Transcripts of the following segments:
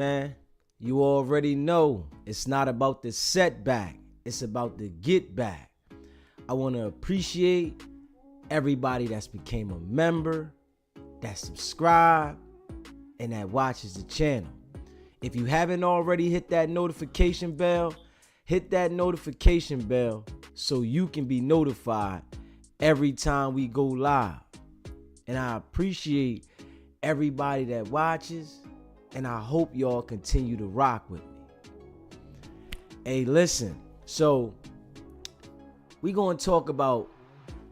Man, you already know it's not about the setback, it's about the get back. I want to appreciate everybody that's became a member, that subscribe, and that watches the channel. If you haven't already hit that notification bell, hit that notification bell so you can be notified every time we go live. And I appreciate everybody that watches, and I hope y'all continue to rock with me. Hey, listen, so we gonna talk about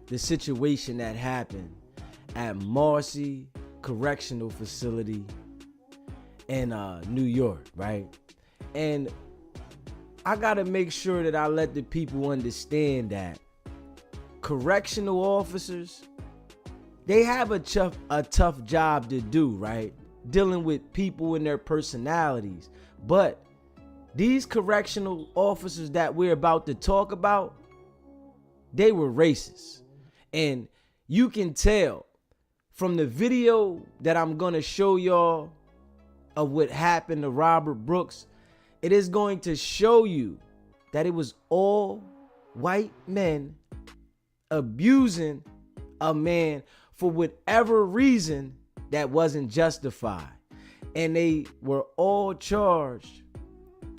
the situation that happened at Marcy Correctional Facility in New York, right? And I gotta make sure that I let the people understand that correctional officers, they have a tough job to do, right? Dealing with people and their personalities. But these correctional officers that we're about to talk about, they were racist. And you can tell from the video that I'm gonna show y'all of what happened to Robert Brooks, it is going to show you that it was all white men abusing a man for whatever reason that wasn't justified. And they were all charged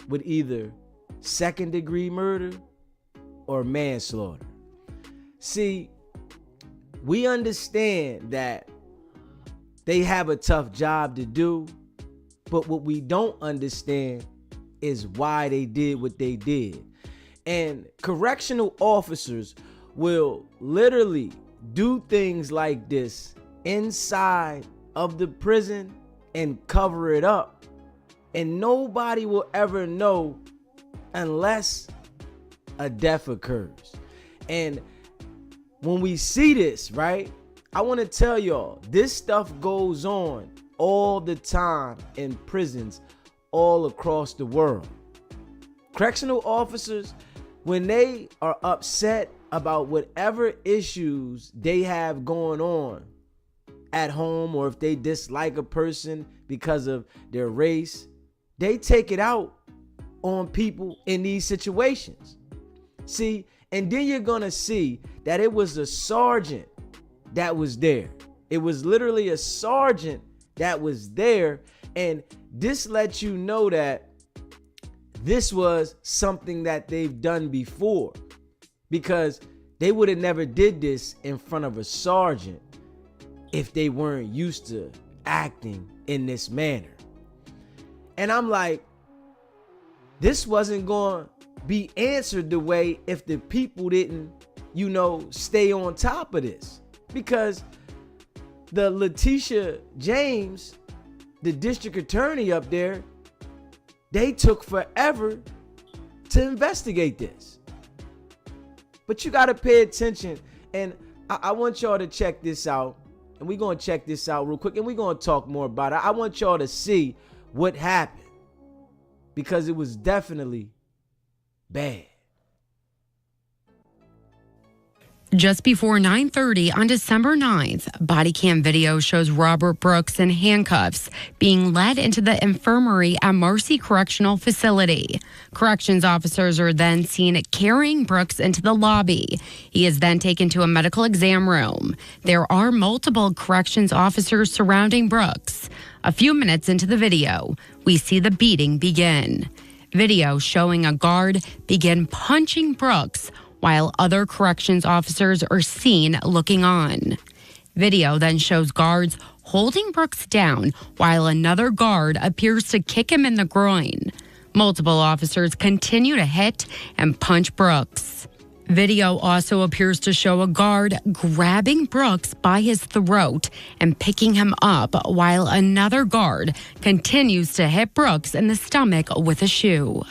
with either second-degree murder or manslaughter. See, we understand that they have a tough job to do, but what we don't understand is why they did what they did. And correctional officers will literally do things like this inside of the prison and cover it up, and nobody will ever know unless a death occurs. And when we see this, right, I want to tell y'all, this stuff goes on all the time in prisons all across the world. Correctional officers, when they are upset about whatever issues they have going on at home, or if they dislike a person because of their race, they take it out on people in these situations. See, and then you're gonna see that it was a sergeant that was there. It was literally a sergeant that was there, and this lets you know that this was something that they've done before, because they would have never did this in front of a sergeant if they weren't used to acting in this manner. And I'm like, this wasn't going to be answered the way if the people didn't, stay on top of this. Because the Letitia James, the district attorney up there, they took forever to investigate this. But you got to pay attention, and I want y'all to check this out, and we're going to check this out real quick, and we're going to talk more about it. I want y'all to see what happened, because it was definitely bad. Just before 9:30 on December 9th, body cam video shows Robert Brooks in handcuffs being led into the infirmary at Marcy Correctional Facility. Corrections officers are then seen carrying Brooks into the lobby. He is then taken to a medical exam room. There are multiple corrections officers surrounding Brooks. A few minutes into the video, we see the beating begin. Video showing a guard begin punching Brooks while other corrections officers are seen looking on. Video then shows guards holding Brooks down while another guard appears to kick him in the groin. Multiple officers continue to hit and punch Brooks. Video also appears to show a guard grabbing Brooks by his throat and picking him up while another guard continues to hit Brooks in the stomach with a shoe.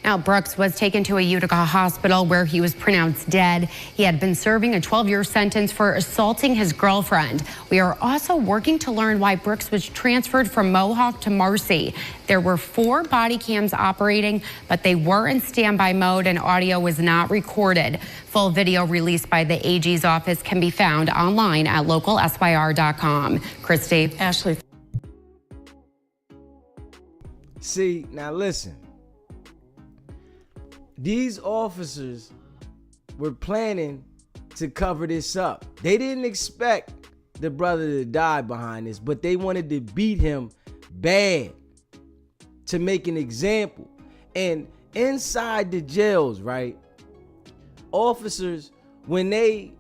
Now, Brooks was taken to a Utica hospital where he was pronounced dead. He had been serving a 12-year sentence for assaulting his girlfriend. We are also working to learn why Brooks was transferred from Mohawk to Marcy. There were 4 body cams operating, but they were in standby mode and audio was not recorded. Full video released by the AG's office can be found online at localsyr.com. Christy. Ashley. See, now listen. These officers were planning to cover this up. They didn't expect the brother to die behind this, but they wanted to beat him bad to make an example. And inside the jails, right, officers, when they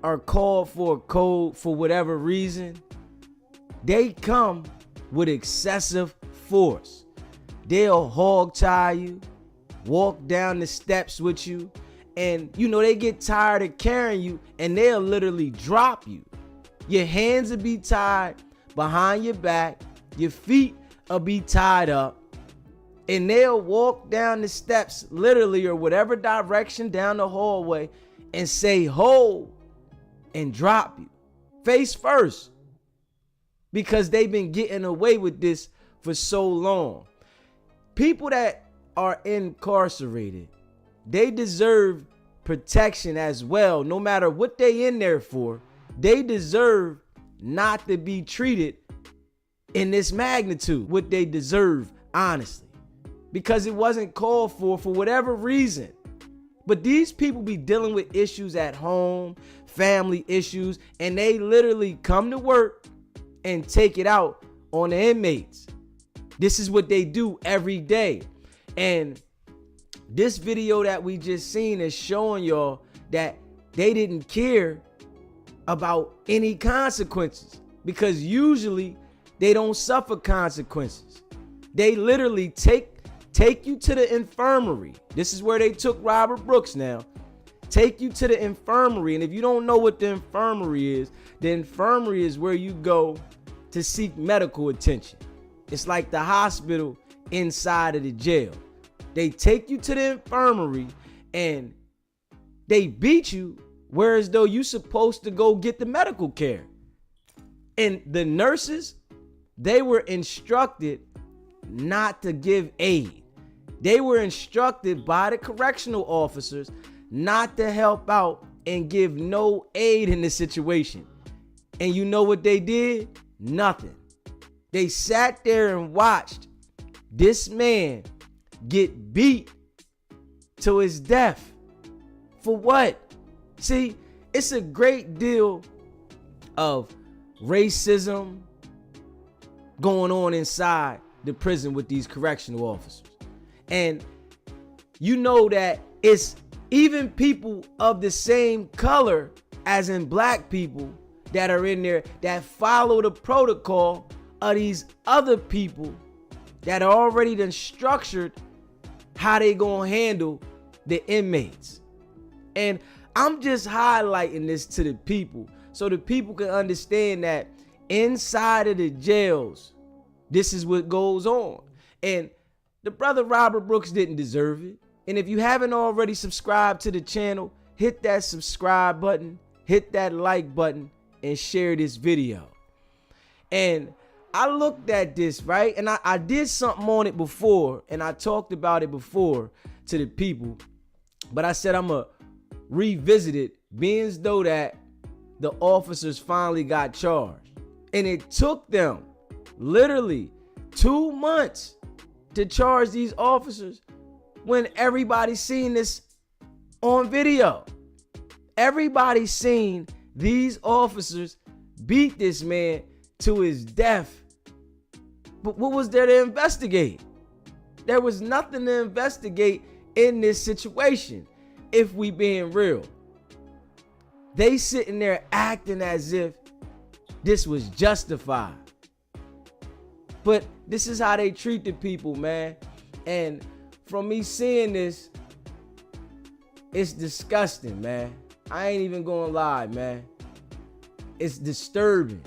are called for a code for whatever reason, they come with excessive force. They'll hog tie you, walk down the steps with you, and they get tired of carrying you and they'll literally drop you. Your hands will be tied behind your back, your feet will be tied up, and they'll walk down the steps literally or whatever direction down the hallway and say hold and drop you face first, because they've been getting away with this for so long. People that are incarcerated, they deserve protection as well. No matter what they in there for, they deserve not to be treated in this magnitude, what they deserve, honestly, because it wasn't called for whatever reason. But these people be dealing with issues at home, family issues, and they literally come to work and take it out on the inmates. This is what they do every day. And this video that we just seen is showing y'all that they didn't care about any consequences, because usually they don't suffer consequences. They literally take you to the infirmary. This is where they took Robert Brooks now. Take you to the infirmary. And if you don't know what the infirmary is where you go to seek medical attention. It's like the hospital inside of the jail. They take you to the infirmary and they beat you, whereas though you supposed to go get the medical care. And the nurses, they were instructed not to give aid. They were instructed by the correctional officers not to help out and give no aid in the situation. And you know what they did? Nothing. They sat there and watched this man get beat to his death. For what? See, it's a great deal of racism going on inside the prison with these correctional officers. And you know that it's even people of the same color as in black people that are in there that follow the protocol of these other people that are already done structured how they gonna handle the inmates. And I'm just highlighting this to the people so the people can understand that inside of the jails, this is what goes on. And the brother Robert Brooks didn't deserve it. And if you haven't already subscribed to the channel, hit that subscribe button, hit that like button, and share this video. And I looked at this, right? And I did something on it before, and I talked about it before to the people. But I said I'm going to revisit it, being as though that the officers finally got charged. And it took them literally 2 months to charge these officers when everybody's seen this on video. Everybody's seen these officers beat this man to his death. But what was there to investigate? There was nothing to investigate in this situation, if we being real. They sitting there acting as if this was justified. But this is how they treat the people, man. And from me seeing this, it's disgusting, man. I ain't even gonna lie, man. It's disturbing.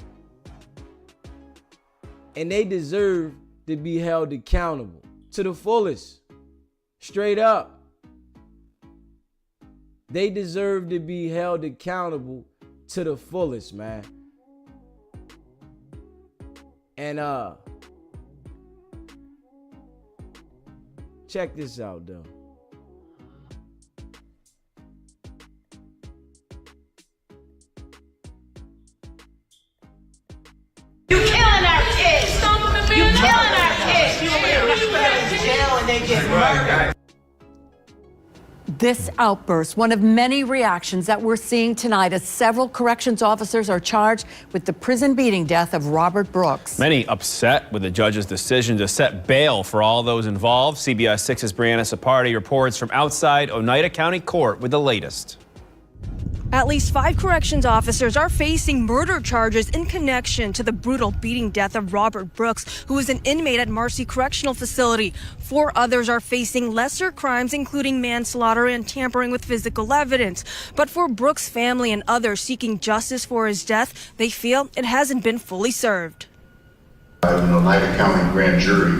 And they deserve to be held accountable to the fullest. Straight up. They deserve to be held accountable to the fullest, man. And check this out, though. You killing our kids. You killing our kids. jail and they get murdered. This outburst, one of many reactions that we're seeing tonight as several corrections officers are charged with the prison beating death of Robert Brooks. Many upset with the judge's decision to set bail for all those involved. CBS 6's Brianna Sapardi reports from outside Oneida County Court with the latest. At least 5 corrections officers are facing murder charges in connection to the brutal beating death of Robert Brooks, who was an inmate at Marcy Correctional Facility. 4 others are facing lesser crimes, including manslaughter and tampering with physical evidence. But for Brooks' family and others seeking justice for his death, they feel it hasn't been fully served. An Oneida County grand jury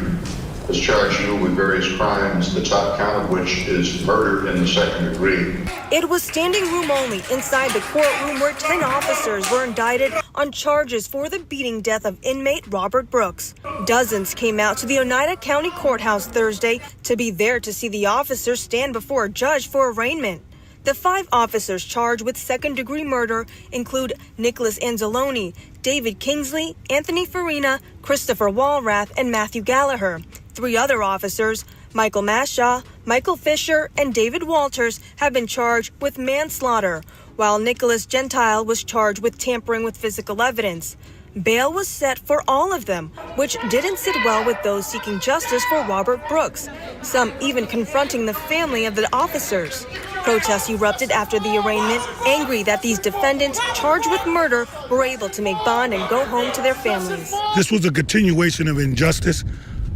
has charged you with various crimes, the top count of which is murder in the second degree. It was standing room only inside the courtroom where 10 officers were indicted on charges for the beating death of inmate Robert Brooks. Dozens came out to the Oneida County Courthouse Thursday to be there to see the officers stand before a judge for arraignment. The 5 officers charged with second-degree murder include Nicholas Anzalone, David Kingsley, Anthony Farina, Christopher Walrath, and Matthew Gallagher. 3 other officers, Michael Mashaw, Michael Fisher, and David Walters, have been charged with manslaughter, while Nicholas Gentile was charged with tampering with physical evidence. Bail was set for all of them, which didn't sit well with those seeking justice for Robert Brooks, some even confronting the family of the officers. Protests erupted after the arraignment, angry that these defendants charged with murder were able to make bond and go home to their families. This was a continuation of injustice.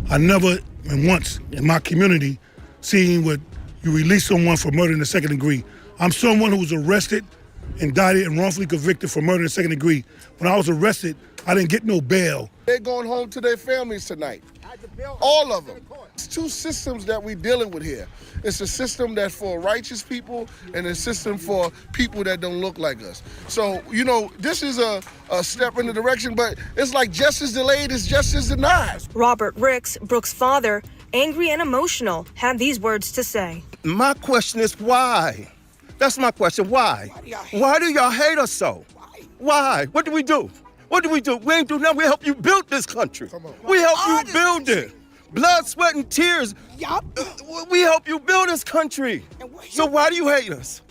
I never, and once in my community, seen what you release someone for murder in the second degree. I'm someone who was arrested, indicted, and wrongfully convicted for murder in the second degree. When I was arrested, I didn't get no bail. They're going home to their families tonight. All of them. It's 2 systems that we're dealing with here. It's a system that's for righteous people and a system for people that don't look like us. So, you know, this is a step in the direction, but it's like justice delayed is justice denied. Robert Ricks, Brooks' father, angry and emotional, had these words to say. My question is why? That's my question. Why? Why do y'all hate us so? Why? What do we do? What do we do? We ain't do nothing. We help you build this country. We help you build it. Blood, sweat, and tears. We help you build this country. So why do you hate us?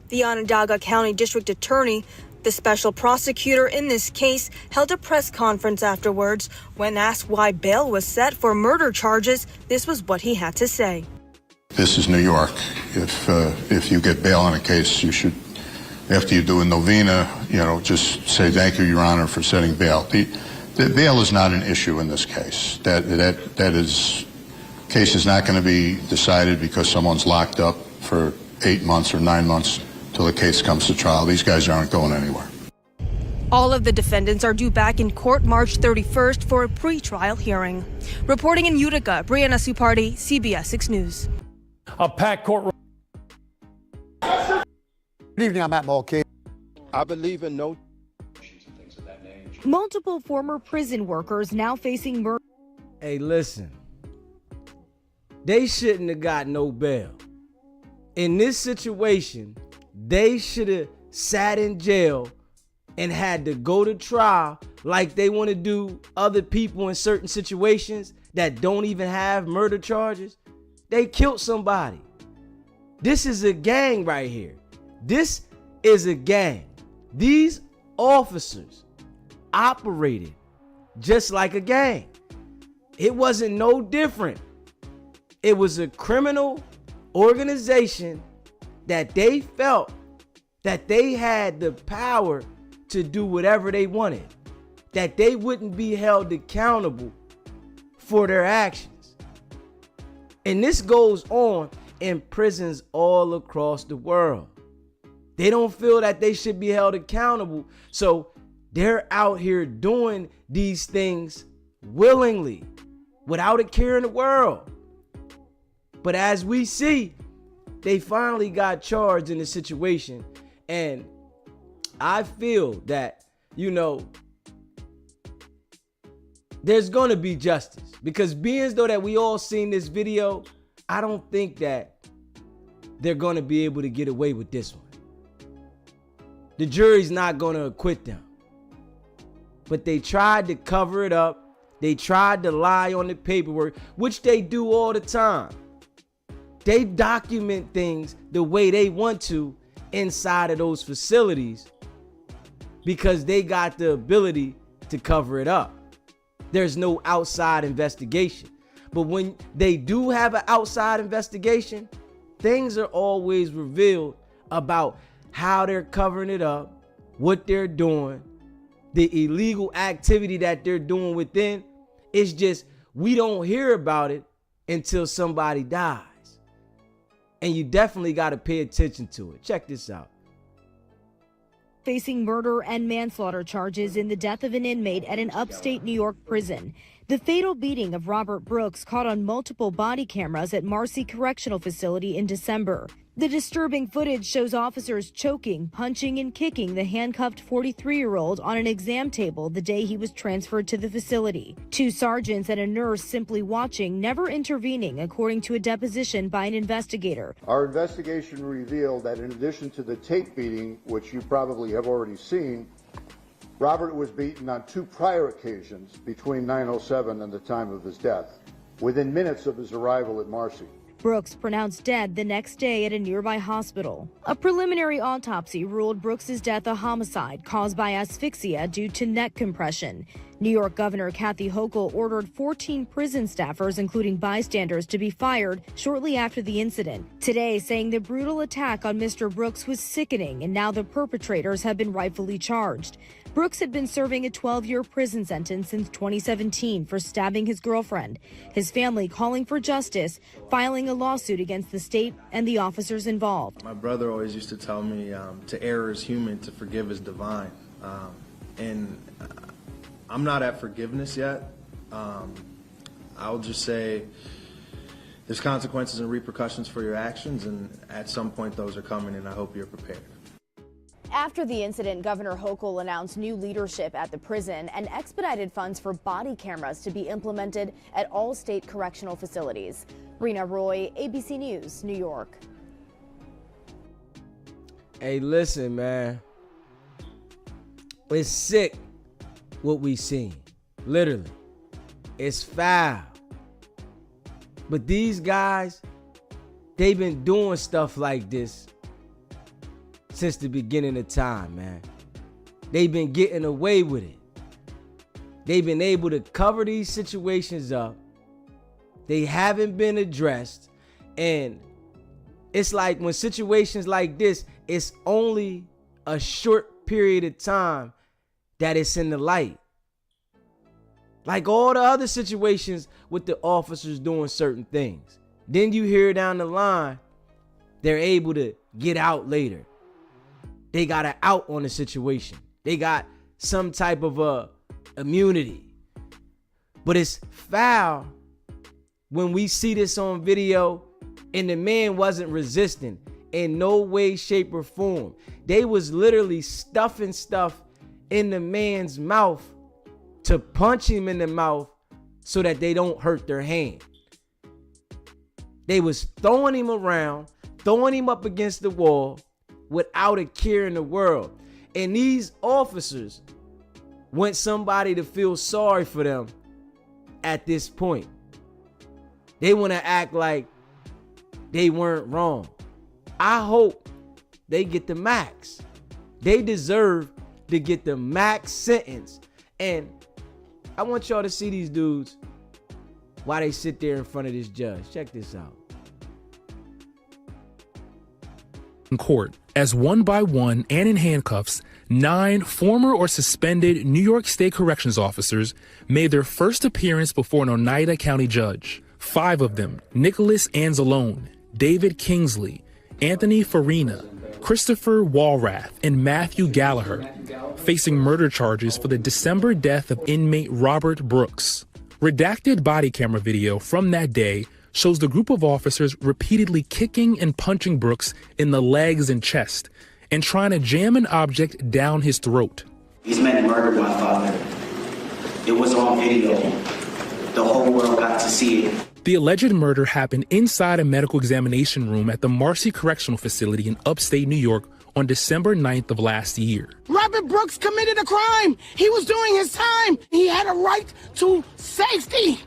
The Onondaga County District Attorney, the special prosecutor in this case, held a press conference afterwards. When asked why bail was set for murder charges, this was what he had to say. This is New York. If you get bail on a case, you should, after you do a novena, just say thank you, Your Honor, for setting bail. The bail is not an issue in this case. Case is not going to be decided because someone's locked up for 8 months or 9 months till the case comes to trial. These guys aren't going anywhere. All of the defendants are due back in court March 31st for a pre-trial hearing. Reporting in Utica, Brianna Supardi, CBS 6 News. A packed courtroom. Good evening, I'm Matt Mulcahy. I believe in no. Multiple former prison workers now facing murder. Hey, listen. They shouldn't have got no bail. In this situation, they should have sat in jail and had to go to trial like they want to do other people in certain situations that don't even have murder charges. They killed somebody. This is a gang right here. This is a gang. These officers operated just like a gang. It wasn't no different. It was a criminal organization that they felt that they had the power to do whatever they wanted, that they wouldn't be held accountable for their actions. And this goes on in prisons all across the world. They don't feel that they should be held accountable, so they're out here doing these things willingly, without a care in the world. But as we see, they finally got charged in the situation, and I feel that, there's gonna be justice, because being as though that we all seen this video, I don't think that they're gonna be able to get away with this one. The jury's not gonna acquit them. But they tried to cover it up. They tried to lie on the paperwork, which they do all the time. They document things the way they want to inside of those facilities because they got the ability to cover it up. There's no outside investigation. But when they do have an outside investigation, things are always revealed about how they're covering it up, what they're doing, the illegal activity that they're doing within. It's just we don't hear about it until somebody dies. And you definitely got to pay attention to it. Check this out. Facing murder and manslaughter charges in the death of an inmate at an upstate New York prison. The fatal beating of Robert Brooks caught on multiple body cameras at Marcy Correctional Facility in December. The disturbing footage shows officers choking, punching, and kicking the handcuffed 43-year-old on an exam table the day he was transferred to the facility. 2 sergeants and a nurse simply watching, never intervening, according to a deposition by an investigator. Our investigation revealed that in addition to the tape beating, which you probably have already seen, Robert was beaten on 2 prior occasions between 9/07 and the time of his death, within minutes of his arrival at Marcy. Brooks pronounced dead the next day at a nearby hospital. A preliminary autopsy ruled Brooks's death a homicide caused by asphyxia due to neck compression. New York Governor Kathy Hochul ordered 14 prison staffers, including bystanders, to be fired shortly after the incident. Today, saying the brutal attack on Mr. Brooks was sickening, and now the perpetrators have been rightfully charged. Brooks had been serving a 12-year prison sentence since 2017 for stabbing his girlfriend. His family calling for justice, filing a lawsuit against the state and the officers involved. My brother always used to tell me to err is human, to forgive is divine. I'm not at forgiveness yet. I'll just say there's consequences and repercussions for your actions, and at some point those are coming, and I hope you're prepared. After the incident, Governor Hochul announced new leadership at the prison and expedited funds for body cameras to be implemented at all state correctional facilities. Rena Roy, ABC News, New York. Hey, listen, man. It's sick what we seen. Literally. It's foul. But these guys, they've been doing stuff like this since the beginning of time, man. They've been getting away with it. They've been able to cover these situations up. They haven't been addressed. And it's like when situations like this, it's only a short period of time that it's in the light. Like all the other situations with the officers doing certain things. Then you hear down the line, they're able to get out later. They got an out on the situation. They got some type of immunity. But it's foul when we see this on video and the man wasn't resisting in no way, shape, or form. They was literally stuffing stuff in the man's mouth to punch him in the mouth so that they don't hurt their hand. They was throwing him around, throwing him up against the wall without a care in the world. And these officers want somebody to feel sorry for them at this point. They want to act like they weren't wrong. I hope they get the max. They deserve to get the max sentence. And I want y'all to see these dudes while they sit there in front of this judge. Check this out. In court, as one by one and in handcuffs, 9 former or suspended New York State Corrections officers made their first appearance before an Oneida County judge. 5 of them, Nicholas Anzalone, David Kingsley, Anthony Farina, Christopher Walrath, and Matthew Gallagher, facing murder charges for the December death of inmate Robert Brooks. Redacted body camera video from that day shows the group of officers repeatedly kicking and punching Brooks in the legs and chest and trying to jam an object down his throat. These men murdered my father. It was on video. The whole world got to see it. The alleged murder happened inside a medical examination room at the Marcy Correctional Facility in upstate New York on December 9th of last year. Robert Brooks committed a crime. He was doing his time. He had a right to safety,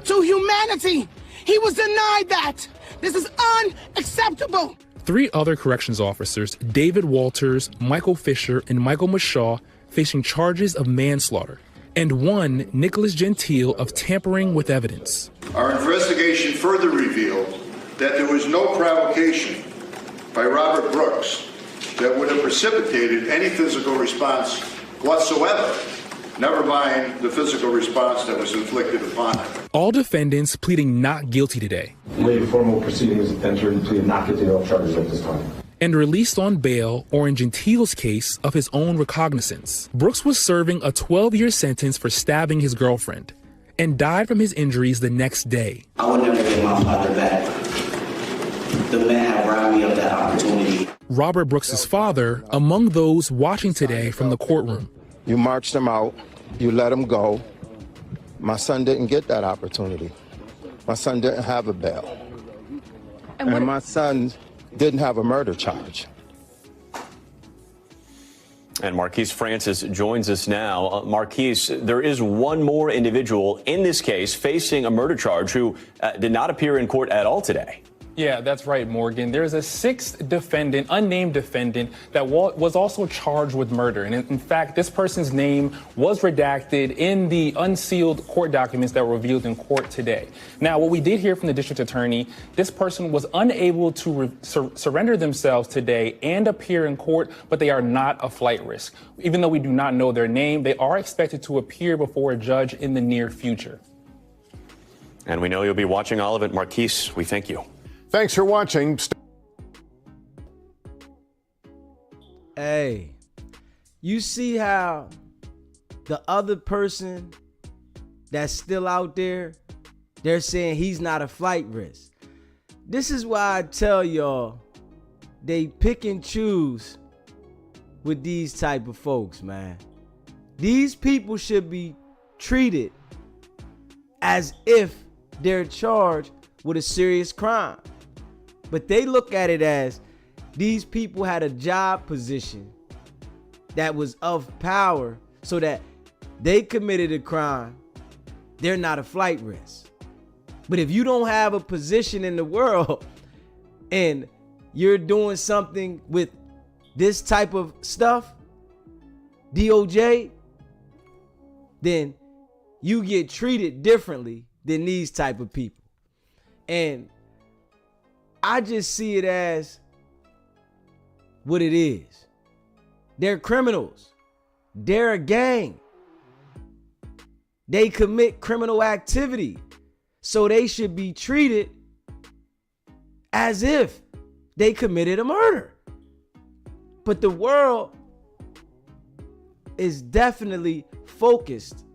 to humanity. He was denied that. This is unacceptable. 3 other corrections officers, David Walters, Michael Fisher, and Michael Mashaw, facing charges of manslaughter, and one, Nicholas Gentile, of tampering with evidence. Our investigation further revealed that there was no provocation by Robert Brooks that would have precipitated any physical response whatsoever, never mind the physical response that was inflicted upon him. All defendants pleading not guilty today. Waive formal proceedings entered and plead not guilty to all charges at this time. And released on bail, or in Gentile's case, of his own recognizance. Brooks was serving a 12-year sentence for stabbing his girlfriend and died from his injuries the next day. I would never get my father back. The man had robbed me of that opportunity. Robert Brooks's father, among those watching today from the courtroom. You marched him out. You let him go. My son didn't get that opportunity. My son didn't have a bail. And my son didn't have a murder charge. And Marquise Francis joins us now. Marquise, there is one more individual in this case facing a murder charge who did not appear in court at all today. Yeah, that's right, Morgan. There's a 6th defendant, unnamed defendant, that was also charged with murder. And in fact, this person's name was redacted in the unsealed court documents that were revealed in court today. Now, what we did hear from the district attorney, this person was unable to surrender themselves today and appear in court, but they are not a flight risk. Even though we do not know their name, they are expected to appear before a judge in the near future. And we know you'll be watching all of it. Marquise, we thank you. Thanks for watching. Hey, you see how the other person that's still out there, they're saying he's not a flight risk. This is why I tell y'all, they pick and choose with these type of folks, man. These people should be treated as if they're charged with a serious crime. But they look at it as these people had a job position that was of power so that they committed a crime. They're not a flight risk. But if you don't have a position in the world and you're doing something with this type of stuff, DOJ, then you get treated differently than these type of people. And I just see it as what it is. They're criminals. They're a gang. They commit criminal activity. So they should be treated as if they committed a murder. But the world is definitely focused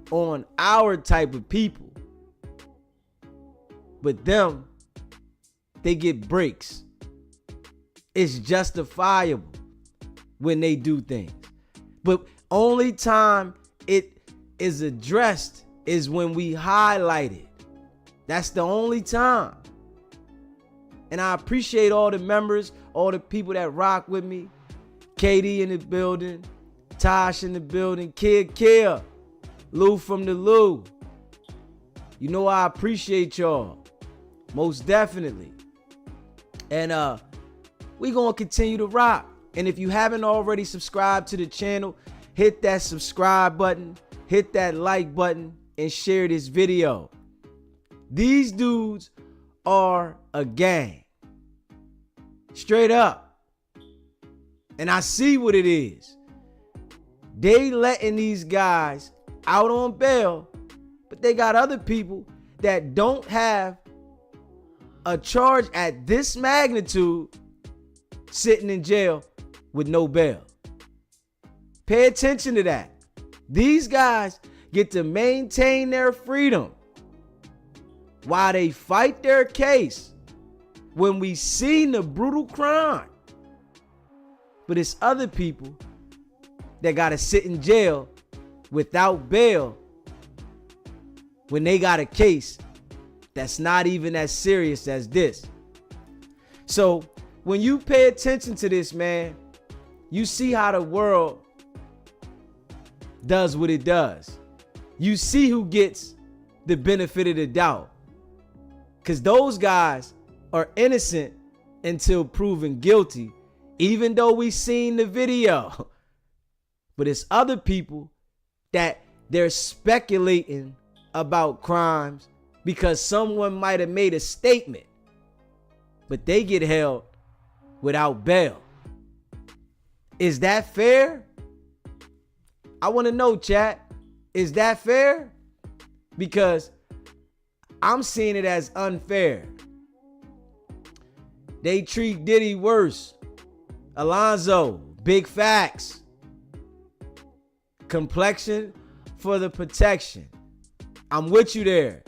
on our type of people. But them, they get breaks. It's justifiable when they do things. But only time it is addressed is when we highlight it. That's the only time. And I appreciate all the members, all the people that rock with me. Katie in the building, Tosh in the building, Kid Kill, Lou from the Lou. You know I appreciate y'all. Most definitely. And we gonna continue to rock. And if you haven't already subscribed to the channel, hit that subscribe button, hit that like button, and share this video. These dudes are a gang. Straight up. And I see what it is. They letting these guys out on bail, but they got other people that don't have a charge at this magnitude sitting in jail with no bail. Pay attention to that. These guys get to maintain their freedom while they fight their case when we seen the brutal crime. But it's other people that gotta sit in jail without bail when they got a case that's not even as serious as this. So when you pay attention to this, man, You see how the world does what it does. You see who gets the benefit of the doubt. Because those guys are innocent until proven guilty, even though we seen the video. But it's other people that they're speculating about crimes because someone might have made a statement, but they get held without bail. Is that fair? I want to know, chat. Is that fair? Because I'm seeing it as unfair. They treat Diddy worse. Alonzo, big facts. Complexion for the protection. I'm with you there.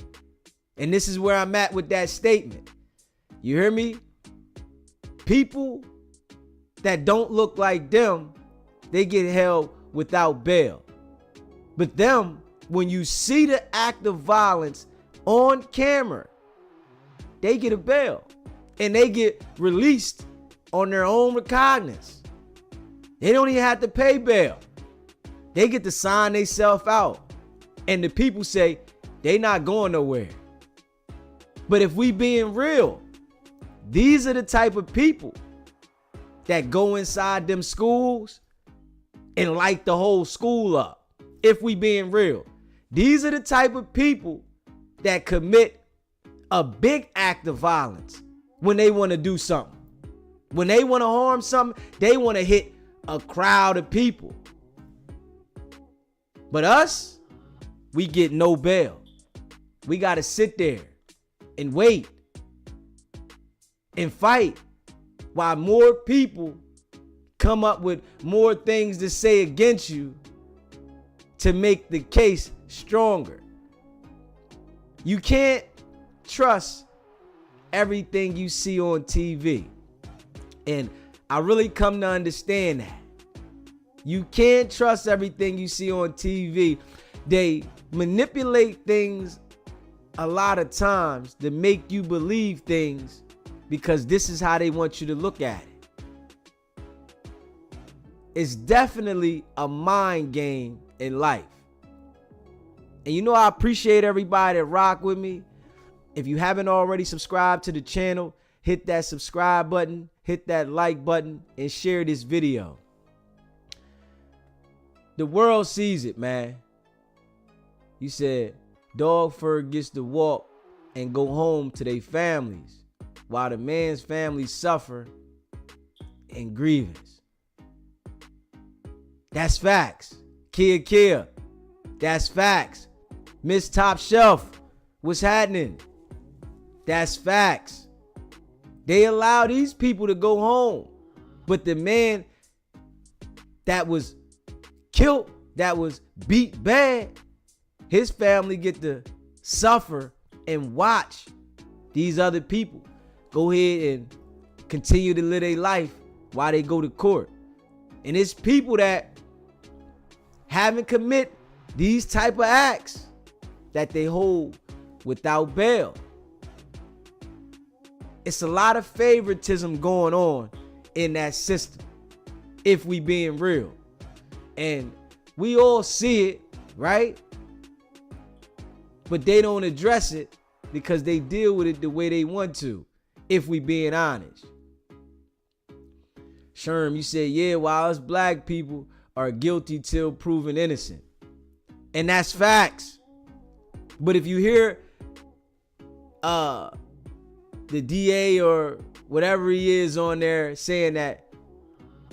And this is where I'm at with that statement. You hear me? People that don't look like them, they get held without bail. But them, when you see the act of violence on camera, they get a bail. And they get released on their own recognizance. They don't even have to pay bail. They get to sign themselves out. And the people say they not going nowhere. But if we being real, these are the type of people that go inside them schools and light the whole school up. If we being real, these are the type of people that commit a big act of violence when they want to do something. When they want to harm something, they want to hit a crowd of people. But us, we get no bail. We got to sit there and wait and fight while more people come up with more things to say against you to make the case stronger. You can't trust everything you see on TV. And I really come to understand that. You can't trust everything you see on TV. They manipulate things a lot of times to make you believe things because this is how they want you to look at it. It's definitely a mind game in life. And you know, I appreciate everybody that rock with me. If you haven't already subscribed to the channel, hit that subscribe button, hit that like button, and share this video. The world sees it, man. You said dog fur gets to walk and go home to their families while the man's family suffer in grievance. That's facts. Kia. That's facts. Miss Top Shelf, what's happening? That's facts. They allow these people to go home. But the man that was killed, that was beat bad, his family get to suffer and watch these other people go ahead and continue to live their life while they go to court. And it's people that haven't commit these type of acts that they hold without bail. It's a lot of favoritism going on in that system, if we being real. And we all see it, right? But they don't address it because they deal with it the way they want to, if we being honest. Sherm, you said, yeah, while us black people are guilty till proven innocent. And that's facts. But if you hear the DA or whatever he is on there saying that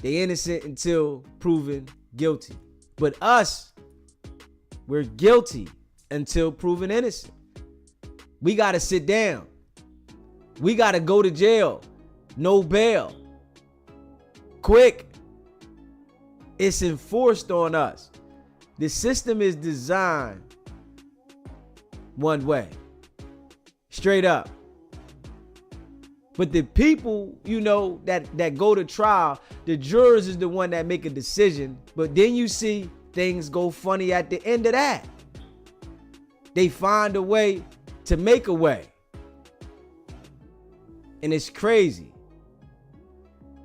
they innocent until proven guilty. But us, we're guilty until proven innocent. We got to sit down. We got to go to jail. No bail. Quick. It's enforced on us. The system is designed one way. Straight up. But the people, you know, that go to trial, the jurors is the one that make a decision. But then you see things go funny at the end of that. They find a way to make a way. And it's crazy.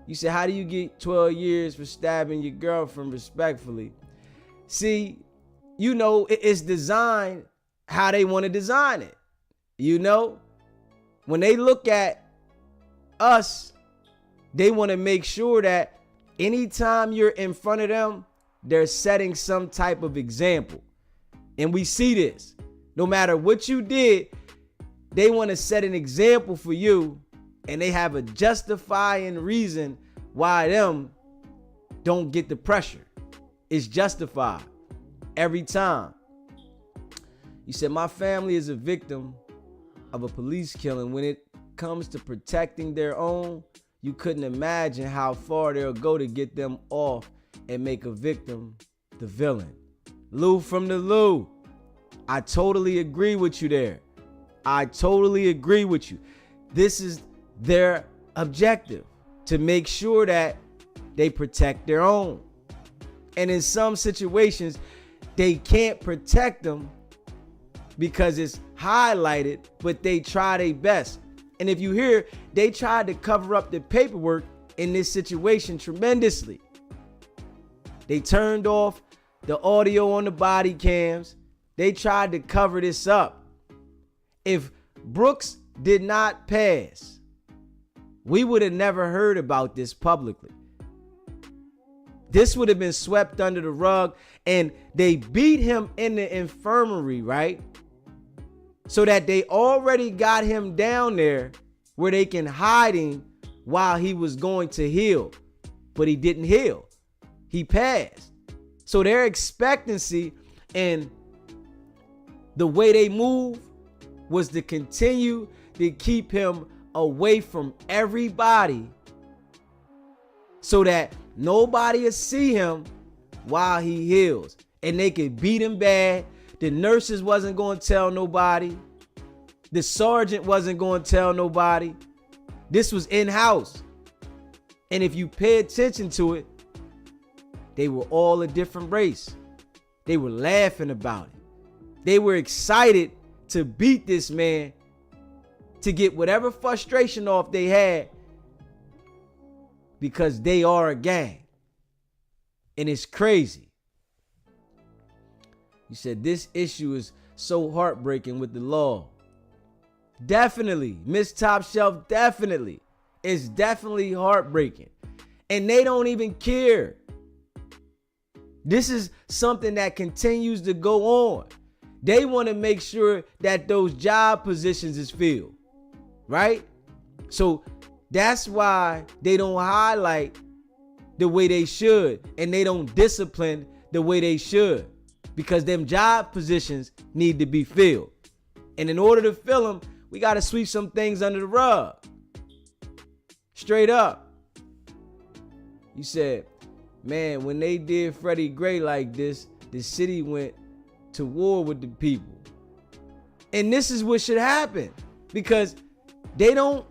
You said, how do you get 12 years for stabbing your girlfriend respectfully? See, you know, it's designed how they want to design it. You know, when they look at us, they want to make sure that anytime you're in front of them, they're setting some type of example. And we see this. No matter what you did, they want to set an example for you, and they have a justifying reason why them don't get the pressure. It's justified every time. You said, my family is a victim of a police killing. When it comes to protecting their own, you couldn't imagine how far they'll go to get them off and make a victim the villain. Lou from the Lou, I totally agree with you there. I totally agree with you. This is their objective, to make sure that they protect their own. And in some situations, they can't protect them because it's highlighted, but they try their best. And if you hear, they tried to cover up the paperwork in this situation tremendously. They turned off the audio on the body cams. They tried to cover this up. If Brooks did not pass, we would have never heard about this publicly. This would have been swept under the rug, and they beat him in the infirmary, right? So that they already got him down there where they can hide him while he was going to heal. But he didn't heal. He passed. So their expectancy and the way they move was to continue to keep him away from everybody so that nobody will see him while he heals. And they could beat him bad. The nurses wasn't going to tell nobody. The sergeant wasn't going to tell nobody. This was in-house. And if you pay attention to it, they were all a different race. They were laughing about it. They were excited to beat this man, to get whatever frustration off they had, because they are a gang. And it's crazy. You said this issue is so heartbreaking with the law. Definitely. Miss Top Shelf, definitely. It's definitely heartbreaking. And they don't even care. This is something that continues to go on. They want to make sure that those job positions is filled, right? So that's why they don't highlight the way they should, and they don't discipline the way they should, because them job positions need to be filled. And in order to fill them, we got to sweep some things under the rug. Straight up. You said, man, when they did Freddie Gray like this, the city went to war with the people. And this is what should happen, because they don't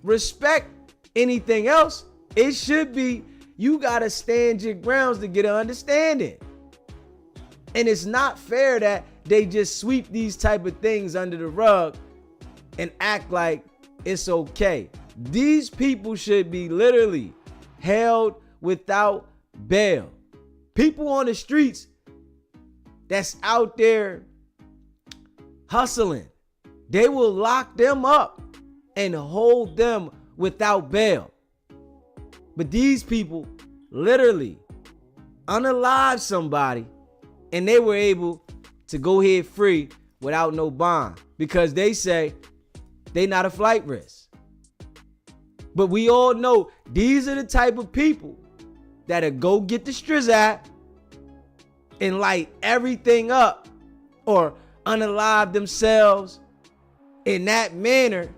respect anything else. It should be, you got to stand your grounds to get an understanding. And it's not fair that they just sweep these type of things under the rug and act like it's okay. These people should be literally held without bail. People on the streets that's out there hustling, they will lock them up and hold them without bail. But these people literally unalive somebody, and they were able to go ahead free without no bond, because they say they not a flight risk. But we all know these are the type of people that'll go get the strizat and light everything up or unalive themselves in that manner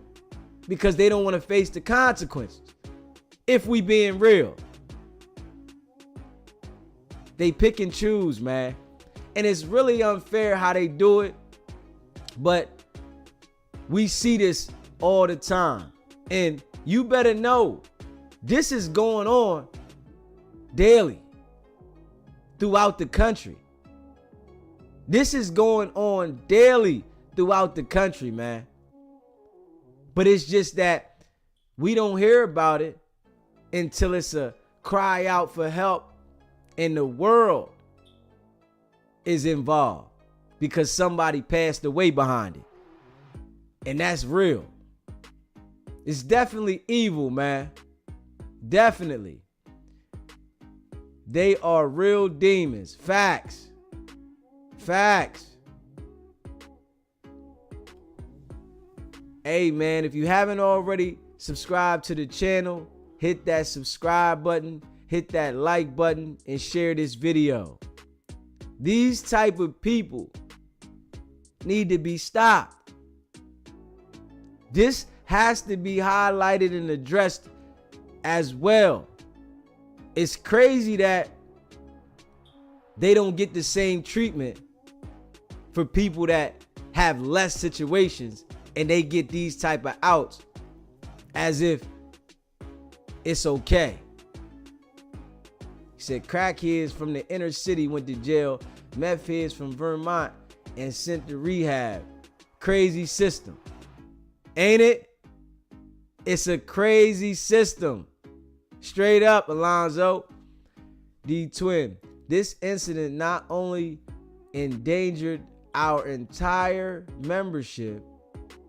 because they don't want to face the consequences. If we being real, they pick and choose, man. And it's really unfair how they do it, but we see this all the time. And you better know this is going on daily throughout the country. This is going on daily throughout the country, man. But it's just that we don't hear about it until it's a cry out for help and the world is involved because somebody passed away behind it. And that's real. It's definitely evil, man. Definitely. They are real demons. Facts. Facts. Hey, man, if you haven't already subscribed to the channel, hit that subscribe button, hit that like button, and share this video. These type of people need to be stopped. This has to be highlighted and addressed as well. It's crazy that they don't get the same treatment for people that have less situations, and they get these type of outs as if it's okay. He said crackheads from the inner city went to jail, meth heads from Vermont and sent to rehab. Crazy system. Ain't it? It's a crazy system. Straight up, Alonzo. D Twin. This incident not only endangered our entire membership,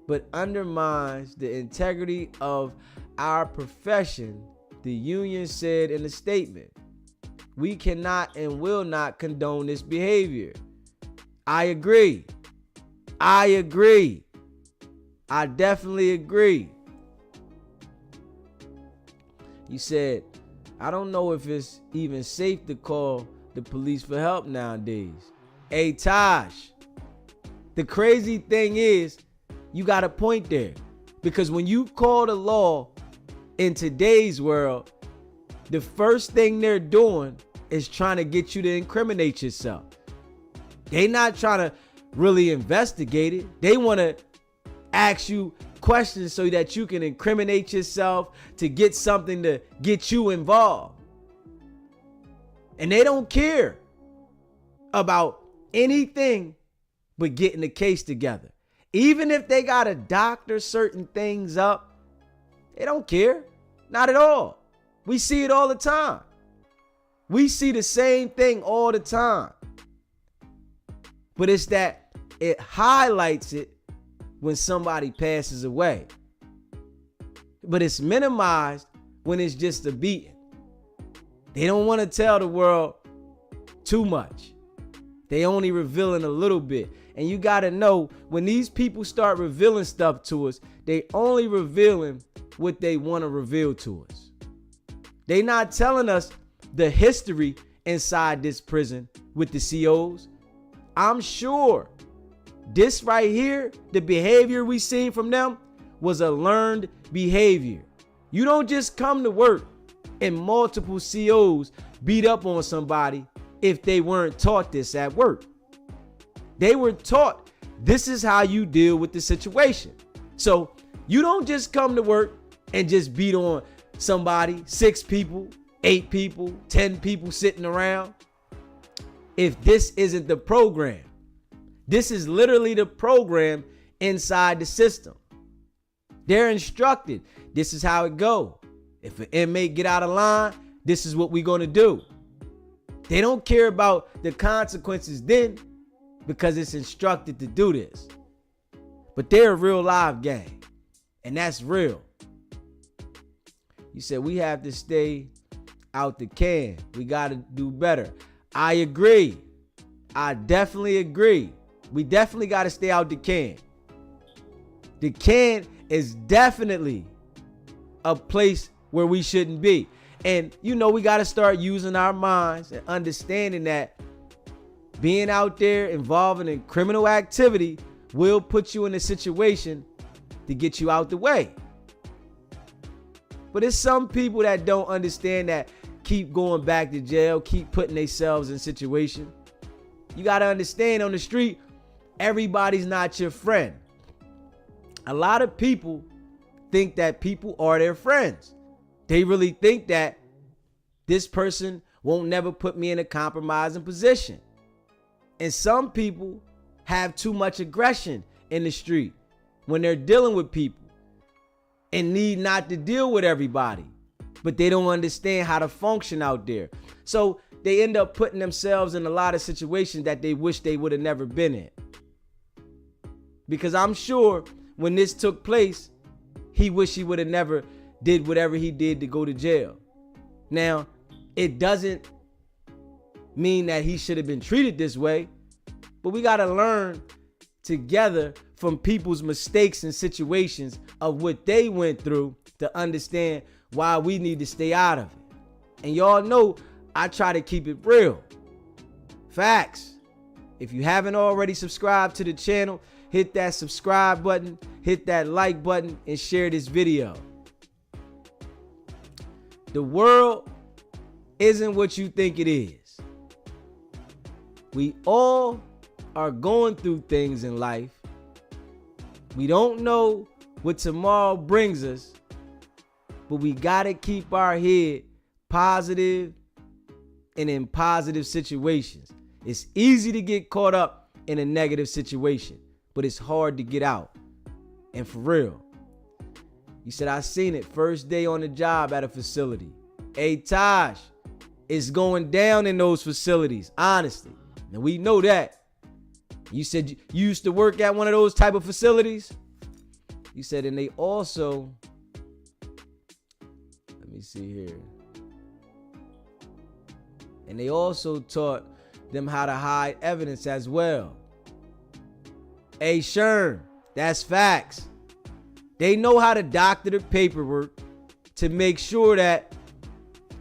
but undermines the integrity of our profession, the union said in a statement. We cannot and will not condone this behavior. I agree. I definitely agree. You said, I don't know if it's even safe to call the police for help nowadays. Hey, Taj, the crazy thing is, you got a point there. Because when you call the law in today's world, the first thing they're doing is trying to get you to incriminate yourself. They're not trying to really investigate it. They want to ask you questions so that you can incriminate yourself, to get something to get you involved. And they don't care about anything but getting the case together. Even if they got to doctor certain things up, they don't care. Not at all. We see it all the time. We see the same thing all the time. But it's that it highlights it when somebody passes away. But it's minimized when it's just a beating. They don't want to tell the world too much. They only revealing a little bit. And you got to know, when these people start revealing stuff to us, they only revealing what they want to reveal to us. They not telling us the history inside this prison with the COs. I'm sure this right here, the behavior we seen from them, was a learned behavior. You don't just come to work and multiple COs beat up on somebody if they weren't taught this at work. They were taught this is how you deal with the situation. So you don't just come to work and just beat on somebody, 6 people, 8 people, 10 people sitting around. If this isn't the program, this is literally the program inside the system. They're instructed. This is how it go. If an inmate get out of line, this is what we're going to do. They don't care about the consequences then, because it's instructed to do this. But they're a real live gang, and that's real. You said we have to stay out the can. We got to do better. I agree. I definitely agree. We definitely got to stay out the can. The can is definitely a place where we shouldn't be. And, you know, we got to start using our minds and understanding that being out there involving in criminal activity will put you in a situation to get you out the way. But there's some people that don't understand that, keep going back to jail, keep putting themselves in situations. You got to understand, on the street, everybody's not your friend. A lot of people think that people are their friends. They really think that this person won't never put me in a compromising position. And some people have too much aggression in the street when they're dealing with people and need not to deal with everybody. but they don't understand how to function out there. So they end up putting themselves in a lot of situations that they wish they would have never been in. Because I'm sure when this took place, he wished he would have never did whatever he did to go to jail. Now, it doesn't mean that he should have been treated this way, but we got to learn together from people's mistakes and situations of what they went through to understand why we need to stay out of it. And y'all know I try to keep it real. Facts. If you haven't already subscribed to the channel, hit that subscribe button, hit that like button, and share this video. The world isn't what you think it is. We all are going through things in life. We don't know what tomorrow brings us, but we gotta keep our head positive and in positive situations. It's easy to get caught up in a negative situation, but it's hard to get out. And for real, you said, I seen it first day on the job at a facility. Hey, Taj, it's going down in those facilities, honestly. And we know that. You said you used to work at one of those type of facilities. You said, and they also, let me see here. And they also taught them how to hide evidence as well. Hey, Sherm, that's facts. They know how to doctor the paperwork to make sure that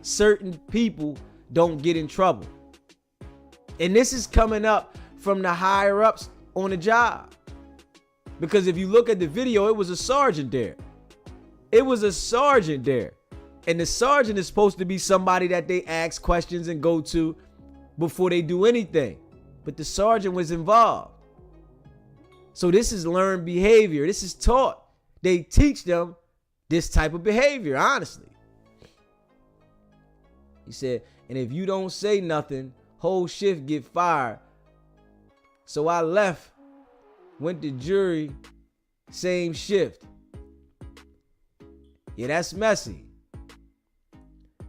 certain people don't get in trouble. And this is coming up from the higher ups on the job. Because if you look at the video, it was a sergeant there. It was a sergeant there. And the sergeant is supposed to be somebody that they ask questions and go to before they do anything. But the sergeant was involved. So this is learned behavior. This is taught. They teach them this type of behavior, honestly. He said, and if you don't say nothing, whole shift get fired. So I left, went to jury, same shift. Yeah, that's messy.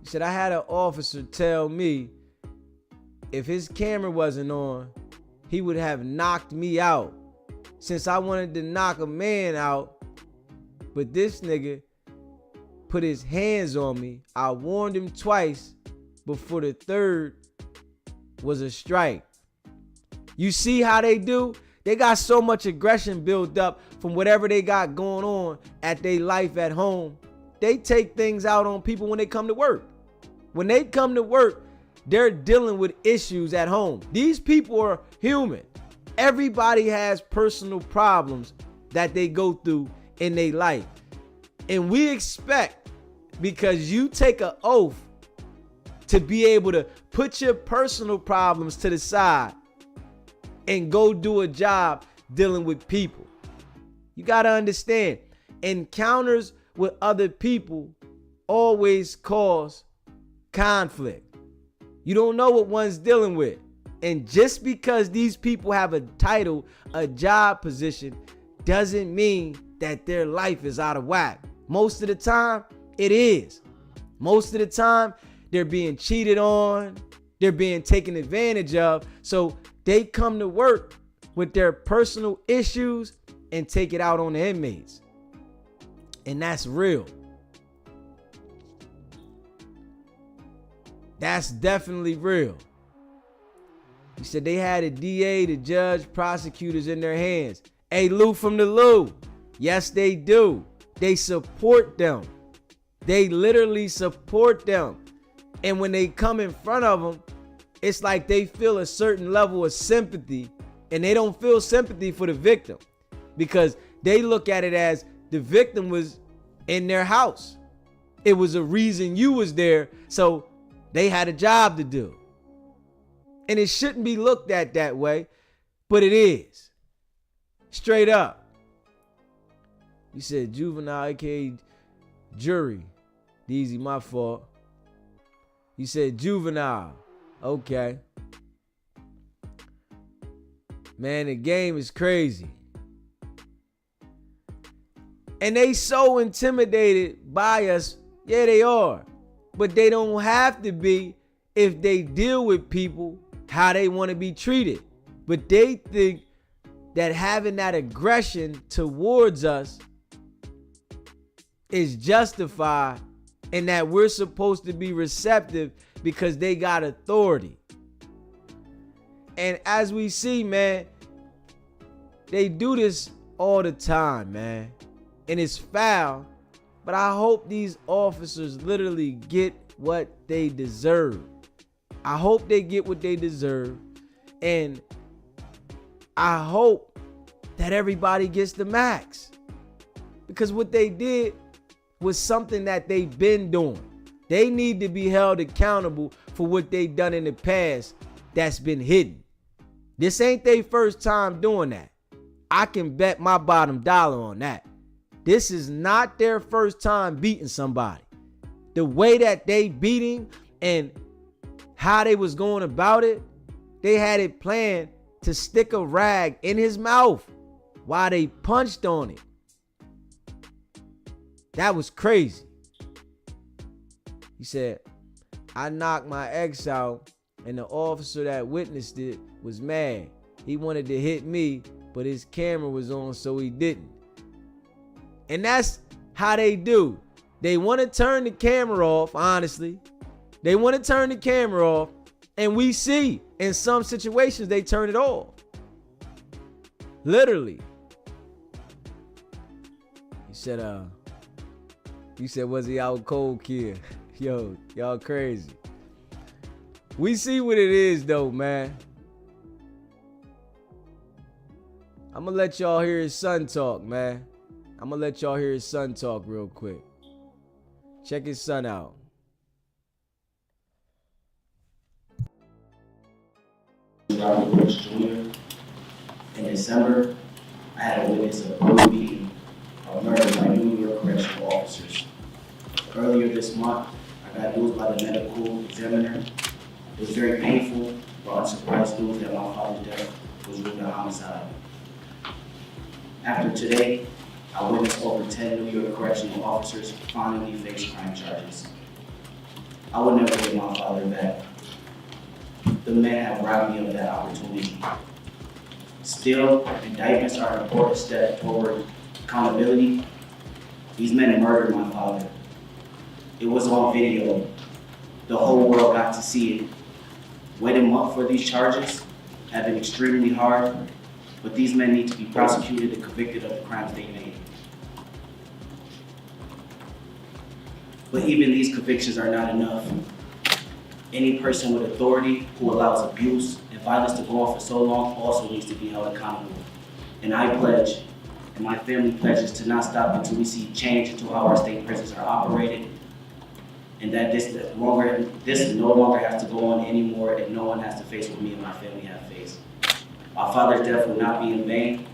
He said, I had an officer tell me if his camera wasn't on, he would have knocked me out. Since I wanted to knock a man out, but this nigga put his hands on me. I warned him twice before the third was a strike. You see how they do? They got so much aggression built up from whatever they got going on at their life at home. They take things out on people when they come to work. When they come to work, they're dealing with issues at home. These people are human. Everybody has personal problems that they go through in their life. And we expect, because you take an oath to be able to put your personal problems to the side and go do a job dealing with people. You got to understand, encounters with other people always cause conflict. You don't know what one's dealing with. And just because these people have a title, a job position, doesn't mean that their life is out of whack. Most of the time, it is. Most of the time, they're being cheated on. They're being taken advantage of. So they come to work with their personal issues and take it out on the inmates. And that's real. That's definitely real. He said they had a DA, the judge, prosecutors in their hands. Hey, Lou from the Lou. Yes, they do. They support them. They literally support them. And when they come in front of them, it's like they feel a certain level of sympathy, and they don't feel sympathy for the victim because they look at it as the victim was in their house. It was a reason you was there, so they had a job to do. And it shouldn't be looked at that way, but it is. Straight up. You said juvenile, aka jury. Easy, my fault. You said juvenile. Okay. Man, the game is crazy. And they so intimidated by us. Yeah, they are. but they don't have to be if they deal with people how they want to be treated. But they think that having that aggression towards us is justified and that we're supposed to be receptive because they got authority. And as we see, man, they do this all the time, man. And it's foul. But I hope these officers literally get what they deserve. I hope they get what they deserve. And I hope that everybody gets the max. Because what they did was something that they've been doing. They need to be held accountable for what they've done in the past that's been hidden. This ain't their first time doing that. I can bet my bottom dollar on that. This is not their first time beating somebody. The way that they beat him and how they was going about it, they had it planned to stick a rag in his mouth while they punched on it. That was crazy. He said, I knocked my ex out and the officer that witnessed it was mad. He wanted to hit me, but his camera was on, so he didn't. And that's how they do. They want to turn the camera off, honestly. They want to turn the camera off, and we see in some situations they turn it off. Literally. He said, was he out cold, kid? Yo, y'all crazy. We see what it is, though, man. I'm going to let y'all hear his son talk, man. I'm going to let y'all hear his son talk real quick. Check his son out. Robert Brooks Jr. In December, I had a witness of a brutal beating of murder by New York correctional officers. Earlier this month, I got news by the medical examiner. It was very painful, but unsurprised news that my father's death was ruled a homicide. After today, I witnessed over 10 New York correctional officers finally face crime charges. I will never get my father back. The men have robbed me of that opportunity. Still, indictments are an important step toward accountability. These men murdered my father. It was on video. The whole world got to see it. Waiting up for these charges have been extremely hard, but these men need to be prosecuted and convicted of the crimes they made. But even these convictions are not enough. Any person with authority who allows abuse and violence to go on for so long also needs to be held accountable. And I pledge, and my family pledges, to not stop until we see change into how our state prisons are operated, and that this no longer has to go on anymore, and no one has to face what me and my family have faced. Our father's death will not be in vain.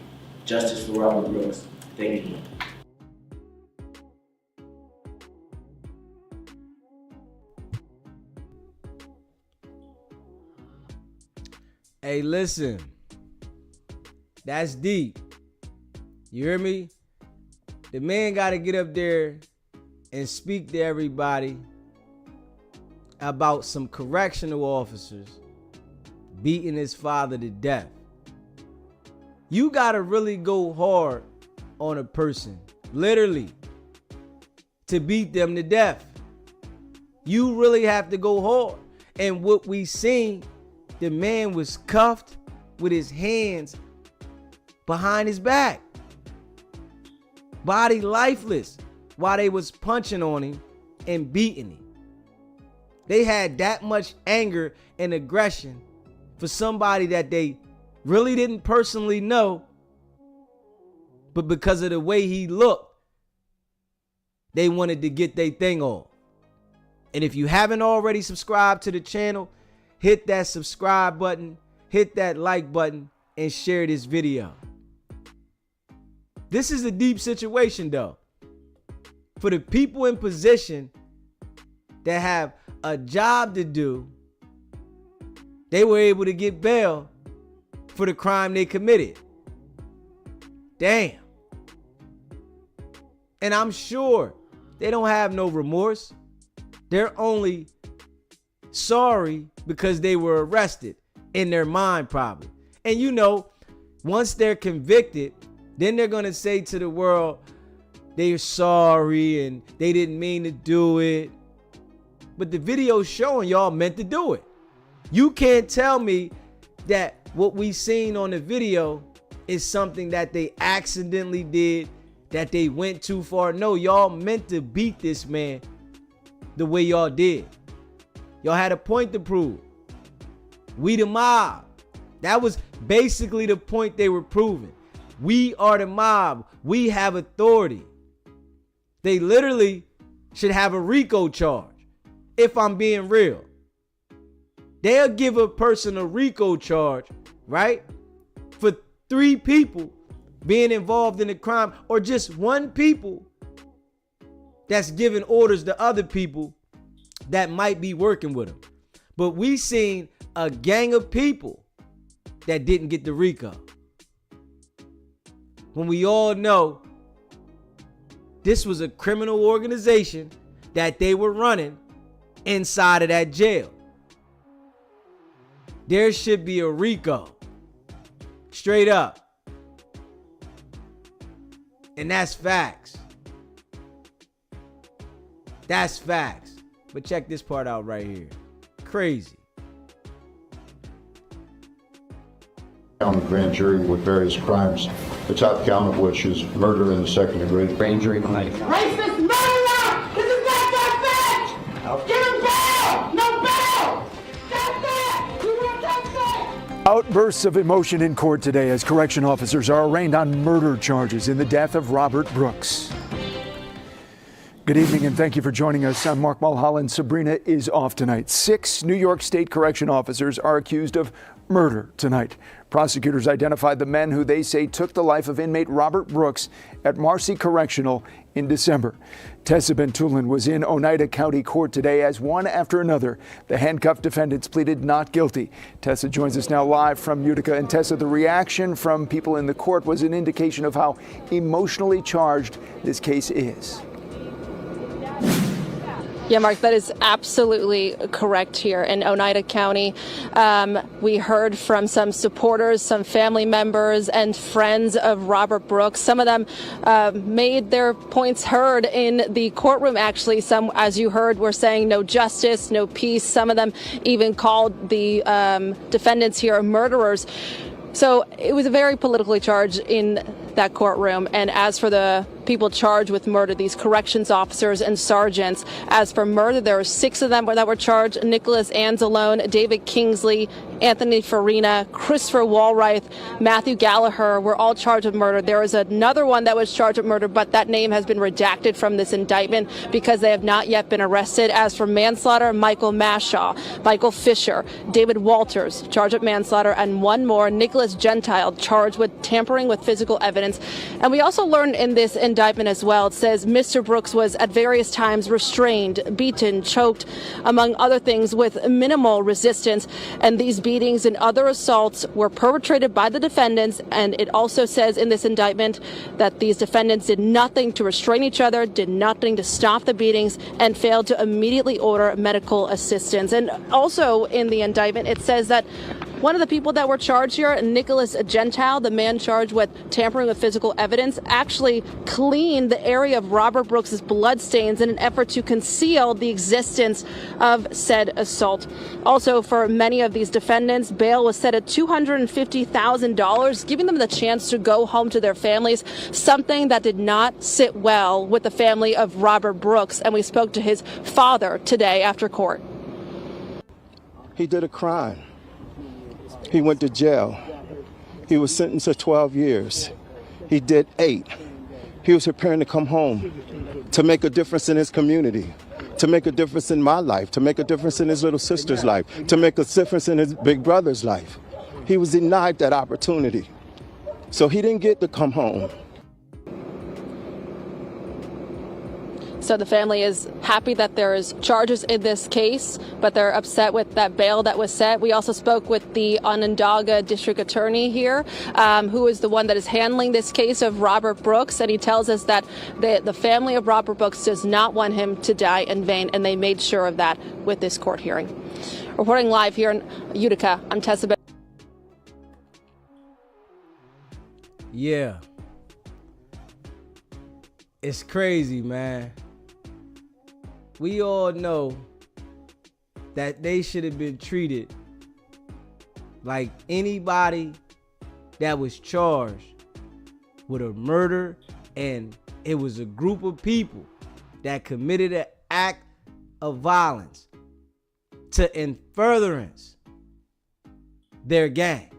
Justice for Robert Brooks. Thank you. Hey, listen. That's deep. You hear me? The man got to get up there and speak to everybody about some correctional officers beating his father to death. You got to really go hard on a person, literally, to beat them to death. You really have to go hard. And what we seen, the man was cuffed with his hands behind his back, body lifeless, while they was punching on him and beating him. They had that much anger and aggression for somebody that they really didn't personally know, but because of the way he looked, they wanted to get their thing off. And if you haven't already subscribed to the channel, hit that subscribe button, hit that like button, and share this video. This is a deep situation, though. For the people in position that have a job to do, they were able to get bail for the crime they committed. Damn. And I'm sure they don't have no remorse. They're only sorry because they were arrested in their mind probably. And you know, once they're convicted, then they're going to say to the world, they're sorry and they didn't mean to do it. But the video's showing y'all meant to do it. You can't tell me that what we seen on the video is something that they accidentally did, that they went too far. No, y'all meant to beat this man the way y'all did. Y'all had a point to prove. We the mob. That was basically the point they were proving. We are the mob. We have authority. They literally should have a RICO charge, if I'm being real. They'll give a person a RICO charge, right? For 3 people being involved in a crime, or just 1 people that's giving orders to other people that might be working with them. But we seen a gang of people that didn't get the RICO. When we all know this was a criminal organization that they were running inside of that jail. There should be a RICO. Straight up. And that's facts. That's facts. But check this part out right here. Crazy. On the grand jury with various crimes, the top count of which is murder in the second degree. Grand jury tonight. Racist murderer! This is not that bitch! Give him bail! No bail! That's it! You want that? Outbursts of emotion in court today as correction officers are arraigned on murder charges in the death of Robert Brooks. Good evening and thank you for joining us. I'm Mark Mulholland. Sabrina is off tonight. 6 New York State correction officers are accused of murder tonight. Prosecutors identified the men who they say took the life of inmate Robert Brooks at Marcy Correctional in December. Tessa Bentulin was in Oneida County Court today as one after another, the handcuffed defendants pleaded not guilty. Tessa joins us now live from Utica. And Tessa, the reaction from people in the court was an indication of how emotionally charged this case is. Yeah, Mark, that is absolutely correct here in Oneida County. We heard from some supporters, some family members and friends of Robert Brooks. Some of them made their points heard in the courtroom, actually. Some, as you heard, were saying no justice, no peace. Some of them even called the defendants here murderers. So it was a very politically charged in that courtroom. And as for the people charged with murder, these corrections officers and sergeants, as for murder, there were 6 of them that were charged. Nicholas Anzalone, David Kingsley, Anthony Farina, Christopher Walright, Matthew Gallagher were all charged with murder. There was another one that was charged with murder, but that name has been redacted from this indictment because they have not yet been arrested. As for manslaughter, Michael Mashaw, Michael Fisher, David Walters, charged with manslaughter, and one more, Nicholas Gentile, charged with tampering with physical evidence. And we also learned in this indictment as well, it says Mr. Brooks was at various times restrained, beaten, choked, among other things, with minimal resistance. And these beatings and other assaults were perpetrated by the defendants. And it also says in this indictment that these defendants did nothing to restrain each other, did nothing to stop the beatings, and failed to immediately order medical assistance. And also in the indictment, it says that one of the people that were charged here, Nicholas Gentile, the man charged with tampering with physical evidence, actually cleaned the area of Robert Brooks's bloodstains in an effort to conceal the existence of said assault. Also, for many of these defendants, bail was set at $250,000, giving them the chance to go home to their families, something that did not sit well with the family of Robert Brooks. And we spoke to his father today after court. He did a crime. He went to jail. He was sentenced to 12 years. He did 8. He was preparing to come home to make a difference in his community, to make a difference in my life, to make a difference in his little sister's life, to make a difference in his big brother's life. He was denied that opportunity. So he didn't get to come home. So the family is happy that there is charges in this case, but they're upset with that bail that was set. We also spoke with the Onondaga district attorney here, who is the one that is handling this case of Robert Brooks, and he tells us that the family of Robert Brooks does not want him to die in vain, and they made sure of that with this court hearing. Reporting live here in Utica, I'm Tessa. Yeah. It's crazy, man. We all know that they should have been treated like anybody that was charged with a murder, and it was a group of people that committed an act of violence to in furtherance their gang.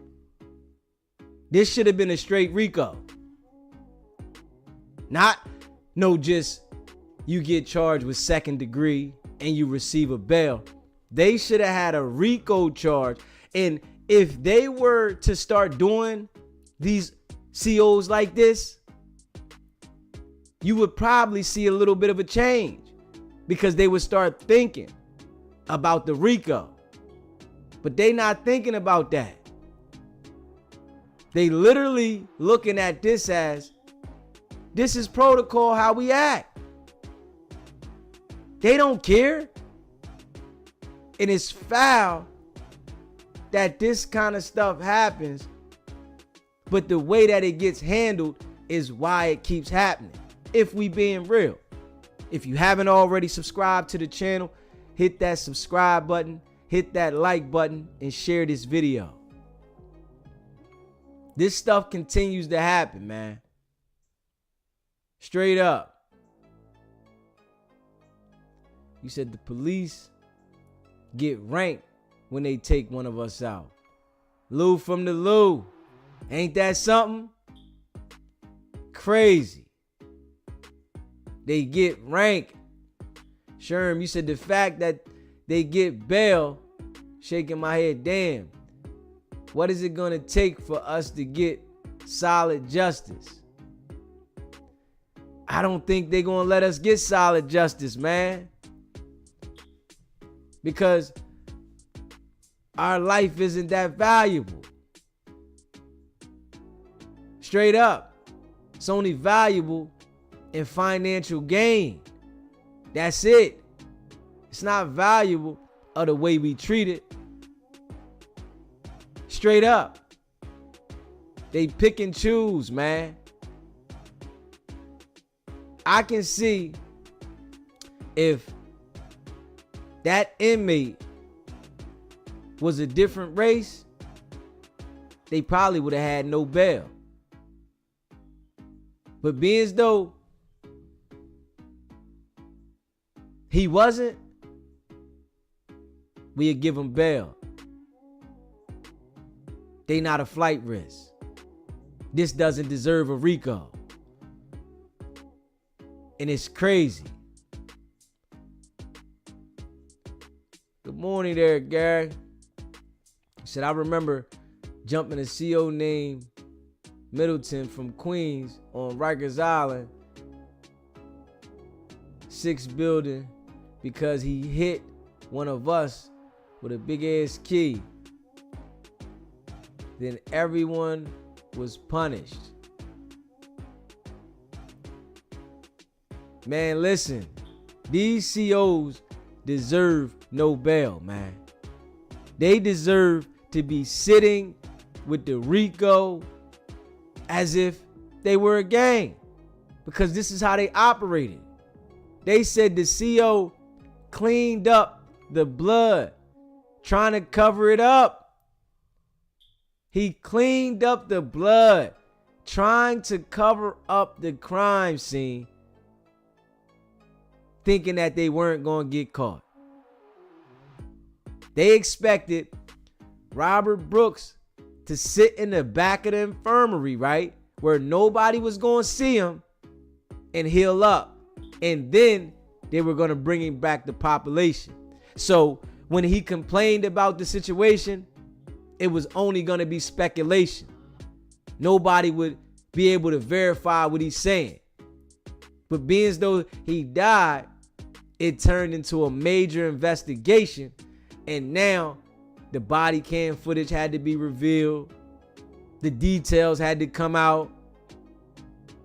This should have been a straight RICO. Not no just you get charged with second degree and you receive a bail. They should have had a RICO charge. And if they were to start doing these COs like this, you would probably see a little bit of a change, because they would start thinking about the RICO. But they not thinking about that. They literally looking at this as, this is protocol, how we act. They don't care. And it's foul that this kind of stuff happens, but the way that it gets handled is why it keeps happening. If we being real. If you haven't already subscribed to the channel, hit that subscribe button, hit that like button, and share this video. This stuff continues to happen, man. Straight up. You said the police get ranked when they take one of us out. Lou from the Lou. Ain't that something? Crazy. They get ranked. Sherm, you said the fact that they get bail, shaking my head, damn. What is it gonna take for us to get solid justice? I don't think they're gonna let us get solid justice, man. Because our life isn't that valuable. Straight up. It's only valuable in financial gain. That's it. It's not valuable of the way we treat it. Straight up. They pick and choose, man. I can see if that inmate was a different race, they probably would have had no bail. But being as though he wasn't, we'd give him bail. They not a flight risk. This doesn't deserve a RICO. And it's crazy. Good morning there, Gary. He said, I remember jumping a CO named Middleton from Queens on Rikers Island 6th building because he hit one of us with a big ass key. Then everyone was punished. Man, listen, these COs deserve no bail, man. They deserve to be sitting with the RICO as if they were a gang, because this is how they operated. They said the CO cleaned up the blood, trying to cover it up. He cleaned up the blood, trying to cover up the crime scene, thinking that they weren't going to get caught. They expected Robert Brooks to sit in the back of the infirmary, right? Where nobody was going to see him and heal up. And then they were going to bring him back to population. So when he complained about the situation, it was only going to be speculation. Nobody would be able to verify what he's saying. But being as though he died, it turned into a major investigation. And now the body cam footage had to be revealed. The details had to come out.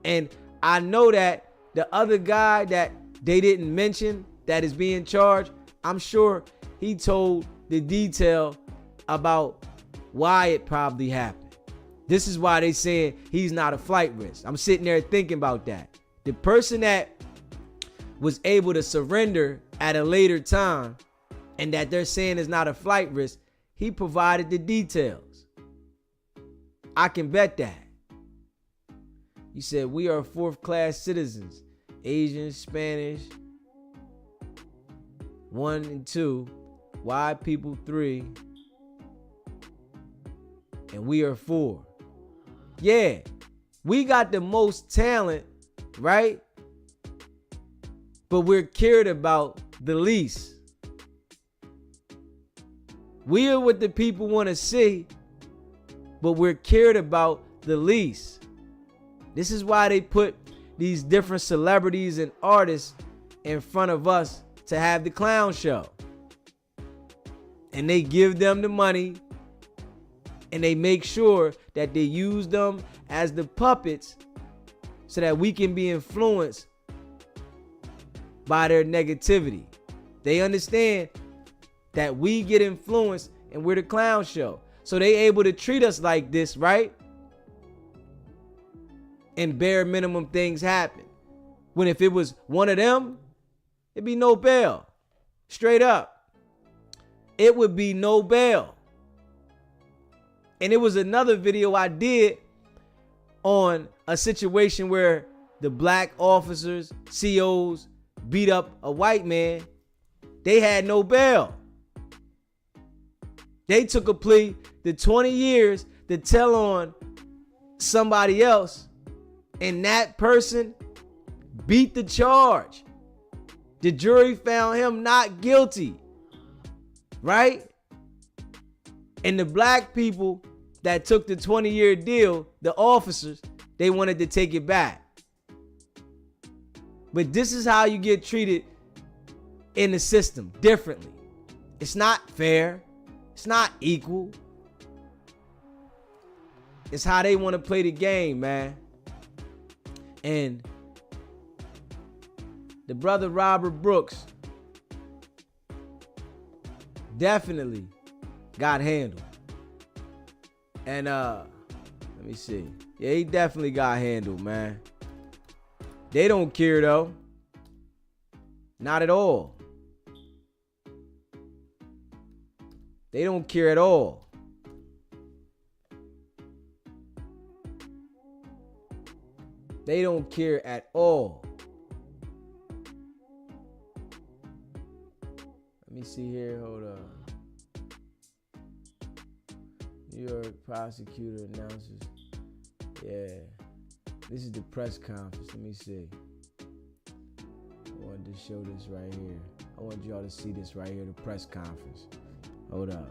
And I know that the other guy that they didn't mention that is being charged, I'm sure he told the detail about why it probably happened. This is why they saying he's not a flight risk. I'm sitting there thinking about that. The person that was able to surrender at a later time and that they're saying is not a flight risk, he provided the details. I can bet that. You said we are fourth class citizens, Asian, Spanish, 1 and 2, white people 3, and we are 4. Yeah, we got the most talent, right? But we're cared about the least. We are what the people want to see, but we're cared about the least. This is why they put these different celebrities and artists in front of us to have the clown show. And they give them the money, and they make sure that they use them as the puppets so that we can be influenced by their negativity. They understand that we get influenced and we're the clown show. So they able to treat us like this, right? And bare minimum things happen. When if it was one of them, it'd be no bail. Straight up. It would be no bail. And it was another video I did on a situation where the black officers, COs, beat up a white man. They had no bail. They took a plea to 20 years to tell on somebody else, and that person beat the charge. The jury found him not guilty, right? And the black people that took the 20-year deal, the officers, they wanted to take it back. But this is how you get treated in the system, differently. It's not fair. It's not equal. It's how they want to play the game, man. And the brother Robert Brooks definitely got handled. And let me see. Yeah, he definitely got handled, man. They don't care though. Not at all. They don't care at all. They don't care at all. Let me see here. Hold on. New York prosecutor announces. Yeah. This is the press conference. Let me see. I wanted to show this right here. I want y'all to see this right here, the press conference. Hold up.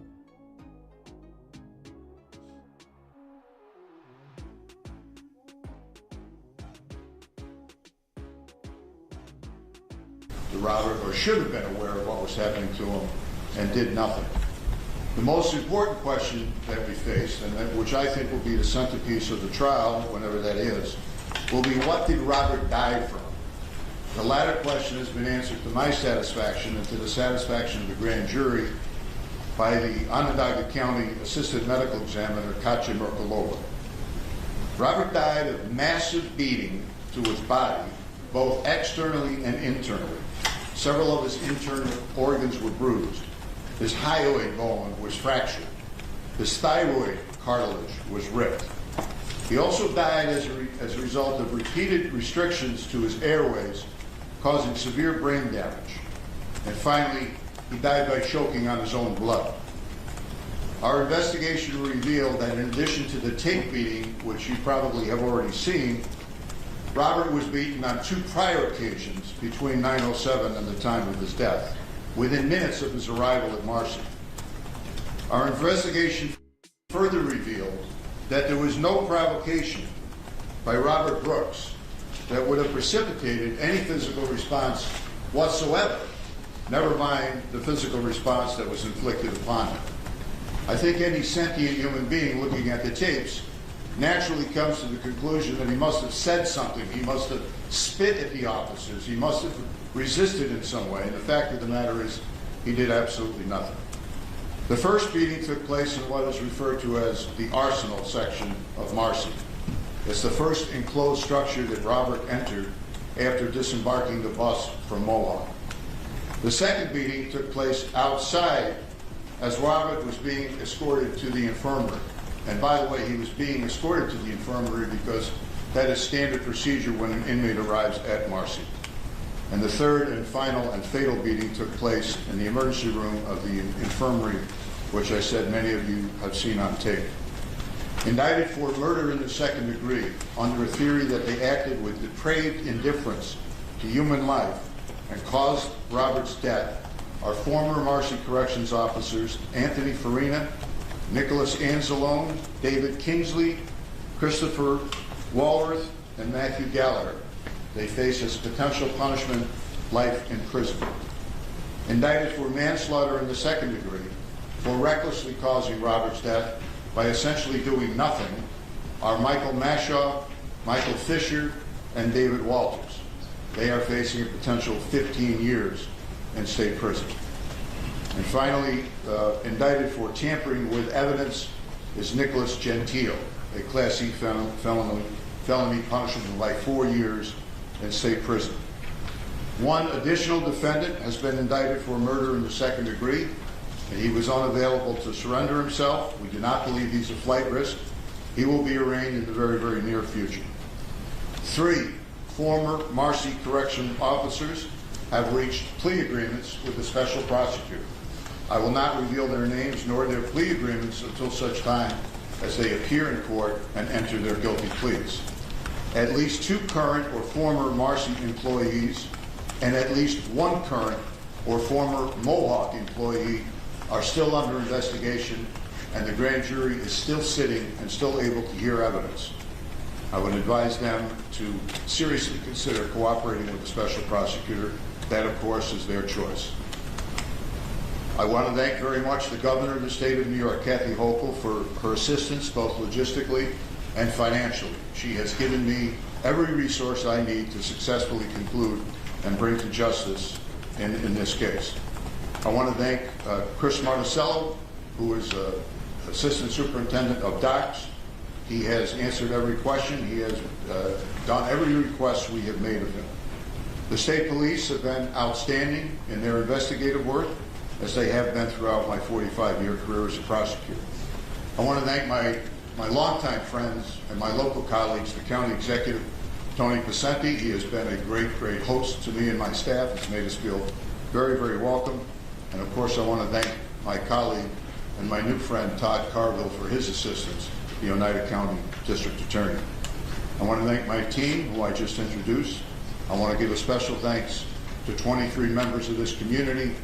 Robert, or should have been aware of what was happening to him, and did nothing. The most important question that we face, and that, which I think will be the centerpiece of the trial, whenever that is, will be what did Robert die from? The latter question has been answered to my satisfaction and to the satisfaction of the grand jury by the Onondaga County Assistant Medical Examiner, Katya Merkulova. Robert died of massive beating to his body, both externally and internally. Several of his internal organs were bruised. His hyoid bone was fractured. His thyroid cartilage was ripped. He also died as a result of repeated restrictions to his airways, causing severe brain damage. And finally, he died by choking on his own blood. Our investigation revealed that in addition to the tape beating, which you probably have already seen, Robert was beaten on 2 prior occasions between 9/07 and the time of his death, within minutes of his arrival at Marcy. Our investigation further revealed that there was no provocation by Robert Brooks that would have precipitated any physical response whatsoever, never mind the physical response that was inflicted upon him. I think any sentient human being looking at the tapes naturally comes to the conclusion that he must have said something, he must have spit at the officers, he must have resisted in some way, and the fact of the matter is he did absolutely nothing. The first beating took place in what is referred to as the arsenal section of Marcy. It's the first enclosed structure that Robert entered after disembarking the bus from Mohawk. The second beating took place outside as Robert was being escorted to the infirmary. And by the way, he was being escorted to the infirmary because that is standard procedure when an inmate arrives at Marcy. And the third and final and fatal beating took place in the emergency room of the infirmary, which I said many of you have seen on tape. Indicted for murder in the second degree under a theory that they acted with depraved indifference to human life and caused Robert's death are former Marcy Corrections officers Anthony Farina, Nicholas Anzalone, David Kingsley, Christopher Walworth, and Matthew Gallagher. They face as potential punishment life in prison. Indicted for manslaughter in the second degree for recklessly causing Robert's death by essentially doing nothing are Michael Mashaw, Michael Fisher, and David Walters. They are facing a potential 15 years in state prison. And finally, indicted for tampering with evidence is Nicholas Gentile, a Class C felony punishable by 4 years in state prison. One additional defendant has been indicted for murder in the second degree, and he was unavailable to surrender himself. We do not believe he's a flight risk. He will be arraigned in the very, very near future. 3 former Marcy Correction officers have reached plea agreements with the special prosecutor. I will not reveal their names nor their plea agreements until such time as they appear in court and enter their guilty pleas. At least 2 current or former Marcy employees and at least 1 current or former Mohawk employee are still under investigation, and the grand jury is still sitting and still able to hear evidence. I would advise them to seriously consider cooperating with the special prosecutor. That, of course, is their choice. I want to thank very much the governor of the state of New York, Kathy Hochul, for her assistance both logistically and financially. She has given me every resource I need to successfully conclude and bring to justice in this case. I want to thank Chris Marticello, who is Assistant Superintendent of Docks. He has answered every question. He has done every request we have made of him. The state police have been outstanding in their investigative work, as they have been throughout my 45-year career as a prosecutor. I want to thank my longtime friends and my local colleagues, the county executive, Tony Pacenti. He has been a great, great host to me and my staff. It's made us feel very, very welcome. And of course, I want to thank my colleague and my new friend, Todd Carville, for his assistance, the Oneida County District Attorney. I want to thank my team, who I just introduced. I want to give a special thanks to 23 members of this community.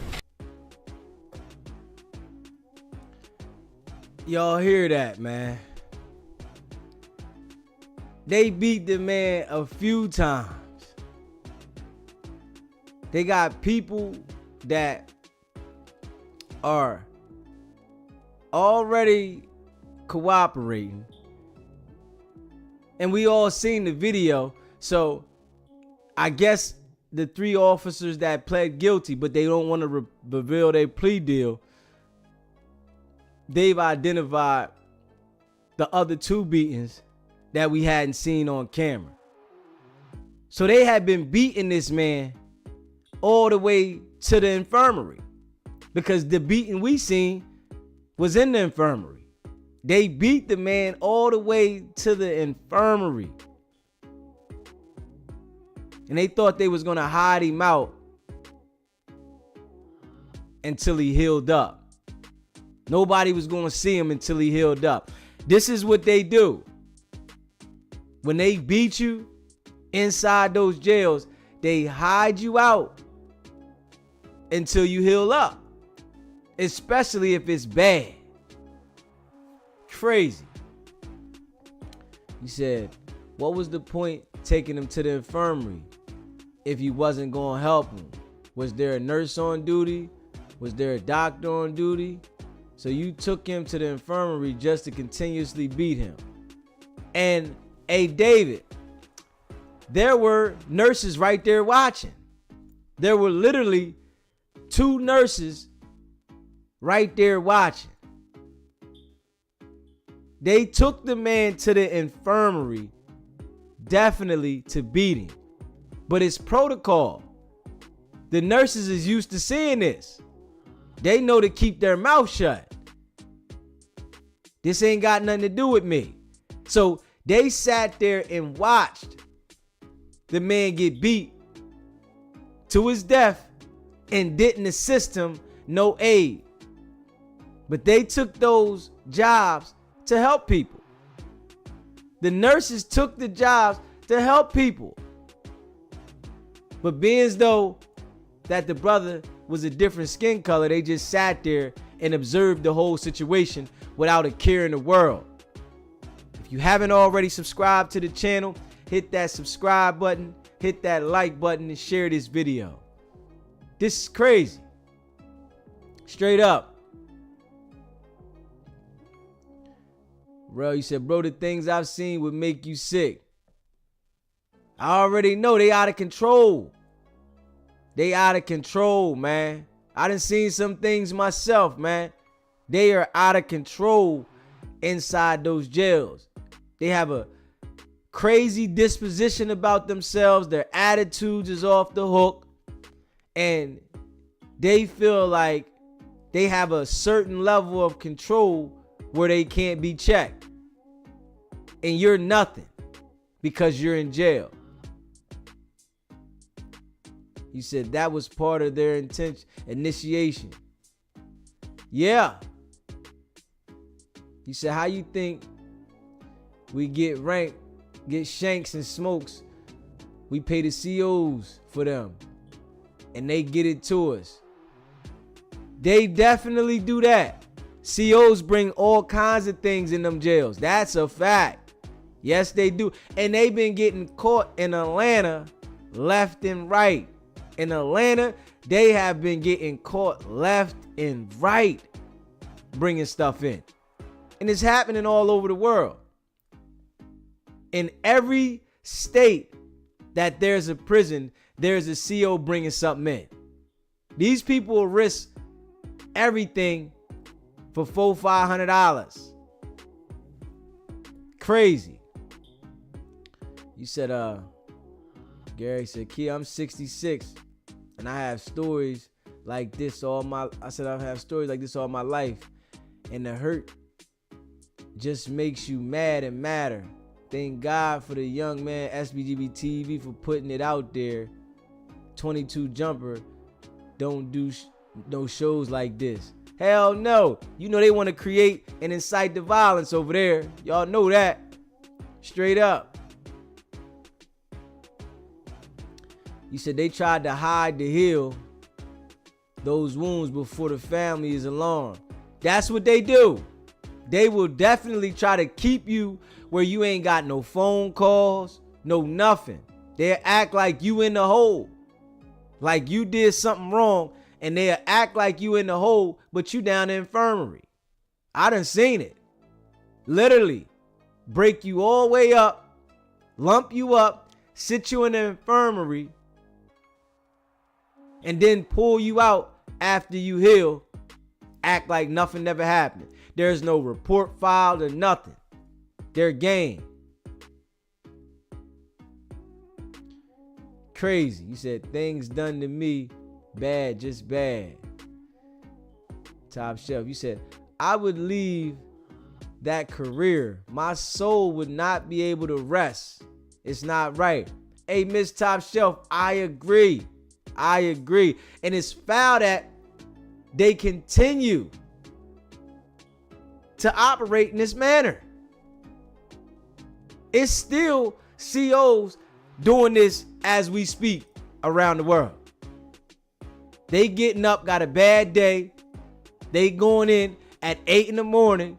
Y'all hear that, man? They beat the man a few times. They got people that are already cooperating. And we all seen the video. So I guess the 3 officers that pled guilty, but they don't want to reveal their plea deal, they've identified the other 2 beatings that we hadn't seen on camera. So they had been beating this man all the way to the infirmary, because the beating we seen was in the infirmary. They beat the man all the way to the infirmary. And they thought they was going to hide him out until he healed up. Nobody was going to see him until he healed up. This is what they do. When they beat you inside those jails, they hide you out until you heal up. Especially if it's bad. Crazy. He said, what was the point taking him to the infirmary if you wasn't going to help him? Was there a nurse on duty? Was there a doctor on duty? So you took him to the infirmary just to continuously beat him. And, hey, David, there were nurses right there watching. There were literally 2 nurses right there watching. They took the man to the infirmary definitely to beat him. But it's protocol. The nurses is used to seeing this. They know to keep their mouth shut. This ain't got nothing to do with me. So they sat there and watched the man get beat to his death and didn't assist him, no aid. But they took those jobs to help people. The nurses took the jobs to help people. But being as though that the brother was a different skin color, they just sat there and observed the whole situation without a care in the world. If you haven't already subscribed to the channel, hit that subscribe button, hit that like button, and share this video. This is crazy. Straight up. Bro, you said, bro, the things I've seen would make you sick. I already know they out of control. They out of control, man. I done seen some things myself, man. They are out of control inside those jails. They have a crazy disposition about themselves. Their attitudes is off the hook. And they feel like they have a certain level of control where they can't be checked. And you're nothing because you're in jail. You said that was part of their initiation. Yeah. You said, how you think we get ranked, get shanks and smokes? We pay the COs for them. And they get it to us. They definitely do that. COs bring all kinds of things in them jails. That's a fact. Yes, they do. And they've been getting caught in Atlanta left and right. In Atlanta, they have been getting caught left and right bringing stuff in. And it's happening all over the world. In every state that there's a prison, there's a CO bringing something in. These people will risk everything for $400-$500. Crazy. You said, Gary said, Key, I'm 66 and I have stories like this all my life. And the hurt just makes you mad and madder. Thank God for the young man SBGB TV for putting it out there. 22 Jumper don't do no shows like this. Hell no. You know they want to create and incite the violence over there. Y'all know that. Straight up. You said they tried to hide to heal those wounds before the family is alarmed. That's what they do. They will definitely try to keep you where you ain't got no phone calls, no nothing. They'll act like you in the hole. Like you did something wrong, and they'll act like you in the hole, but you down in the infirmary. I done seen it. Literally. Break you all the way up, lump you up, sit you in the infirmary, and then pull you out after you heal, act like nothing never happened. There's no report filed or nothing. They're game. Crazy. You said things done to me, bad, just bad. Top shelf. You said, I would leave that career. My soul would not be able to rest. It's not right. Hey, Miss Top Shelf, I agree. I agree. And it's foul that they continue to operate in this manner. It's still COs doing this as we speak around the world. They getting up, got a bad day. They going in at 8 in the morning,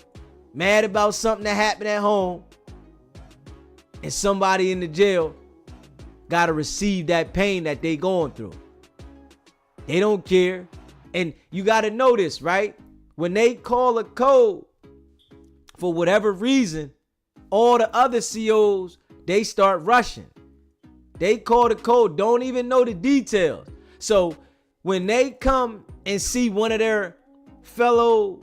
mad about something that happened at home, and somebody in the jail gotta receive that pain that they going through. They don't care. And you gotta know this, right? When they call a code, for whatever reason, all the other COs, they start rushing. They call the code, don't even know the details. So when they come and see one of their fellow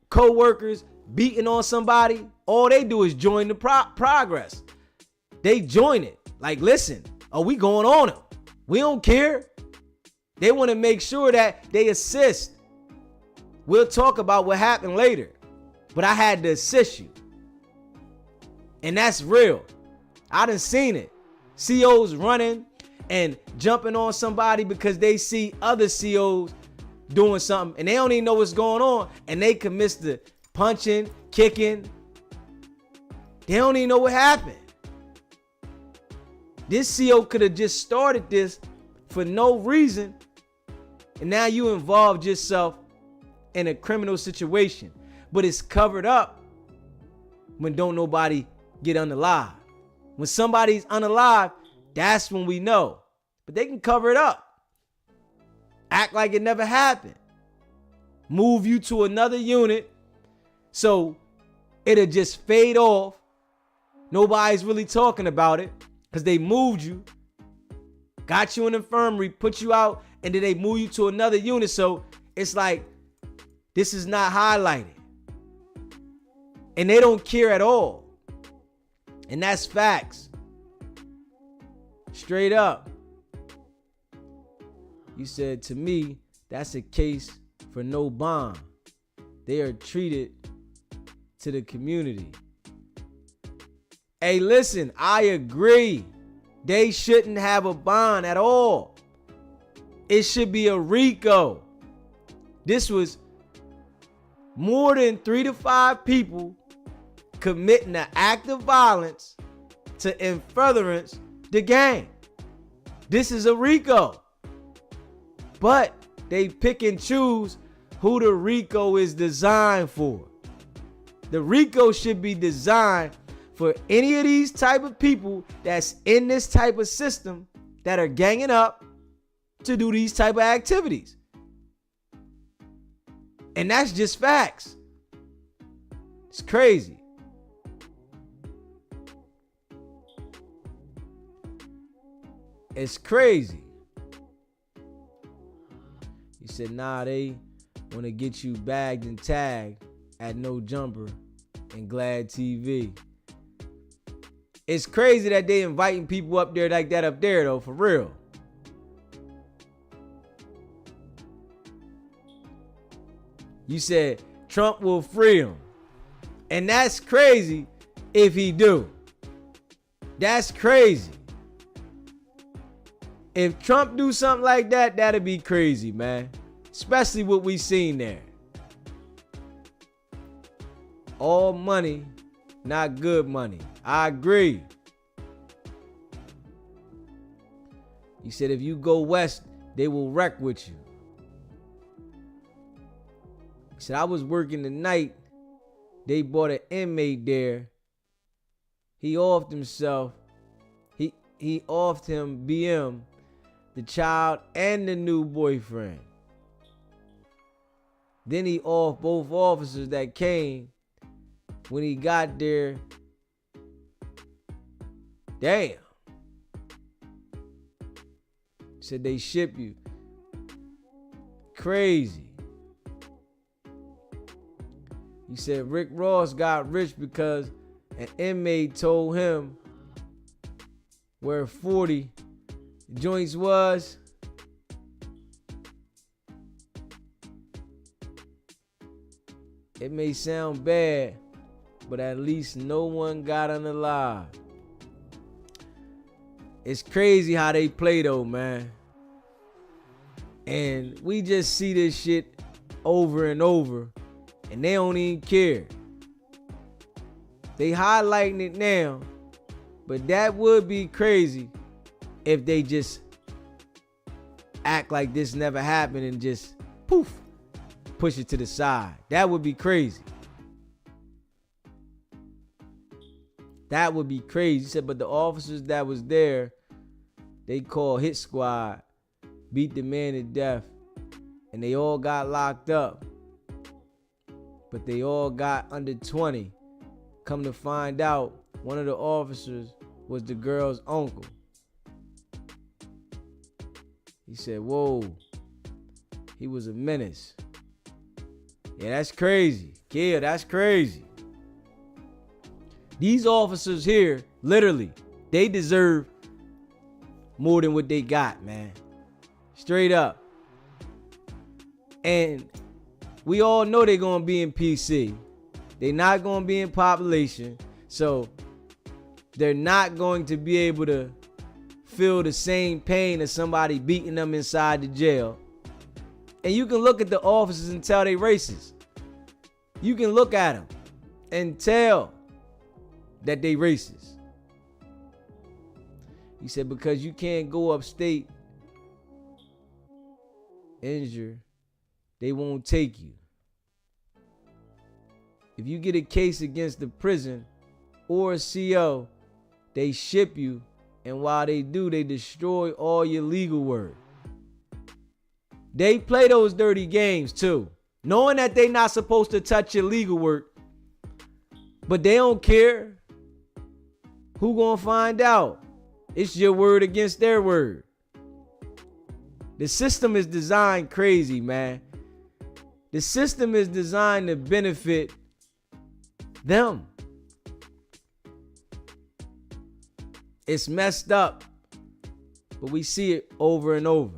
co-workers beating on somebody, all they do is join the progress. They join it. Like, listen, we going on them. We don't care. They want to make sure that they assist. We'll talk about what happened later, but I had to assist you. And that's real. I done seen it. COs running and jumping on somebody because they see other COs doing something and they don't even know what's going on, and they commit to punching, kicking. They don't even know what happened. This CO could have just started this for no reason, and now you involved yourself in a criminal situation, but it's covered up when don't nobody get unalive. When somebody's unalive, that's when we know. But they can cover it up. Act like it never happened. Move you to another unit so it'll just fade off. Nobody's really talking about it because they moved you, got you in the infirmary, put you out, and then they move you to another unit. So it's like this is not highlighted. And they don't care at all. And that's facts. Straight up. You said, to me, that's a case for no bond. They are treated to the community. Hey, listen, I agree. They shouldn't have a bond at all. It should be a RICO. This was more than 3 to 5 people committing an act of violence to in furtherance the gang. This is a RICO. But they pick and choose who the RICO is designed for. The RICO should be designed for any of these type of people that's in this type of system that are ganging up to do these type of activities. And that's just facts. It's crazy. It's crazy. He said, nah, they want to get you bagged and tagged at No Jumper and Glad TV. It's crazy that they inviting people up there like that up there, though, for real. You said Trump will free him. And that's crazy if he do. That's crazy. If Trump do something like that, that'd be crazy, man. Especially what we seen there. All money, not good money. I agree. He said if you go west, they will wreck with you. He said I was working the night. They brought an inmate there. He offed himself. He offed him BM, the child, and the new boyfriend. Then he offed both officers that came. When he got there, damn. Said they ship you. Crazy. He said Rick Ross got rich because an inmate told him where 40 joints was. It may sound bad, but at least no one got unalive. It's crazy how they play though, man. And we just see this shit over and over, and they don't even care. They highlighting it now, but that would be crazy if they just act like this never happened and just poof, push it to the side. That would be crazy. That would be crazy. He said, but the officers that was there, they called hit squad, beat the man to death, and they all got locked up. But they all got under 20. Come to find out, one of the officers was the girl's uncle. He said, whoa, he was a menace. Yeah, that's crazy. Yeah, that's crazy. These officers here, literally, they deserve more than what they got, man. Straight up. And we all know they're going to be in PC. They're not going to be in population. So they're not going to be able to feel the same pain as somebody beating them inside the jail. And you can look at the officers and tell they racist. You can look at them and tell that they racist. He said, because you can't go upstate injured, they won't take you. If you get a case against the prison or a CO, they ship you, and while they do, they destroy all your legal work. They play those dirty games too, knowing that they not supposed to touch your legal work, but they don't care. Who gonna find out? It's your word against their word. The system is designed crazy, man. The system is designed to benefit them. It's messed up, but we see it over and over.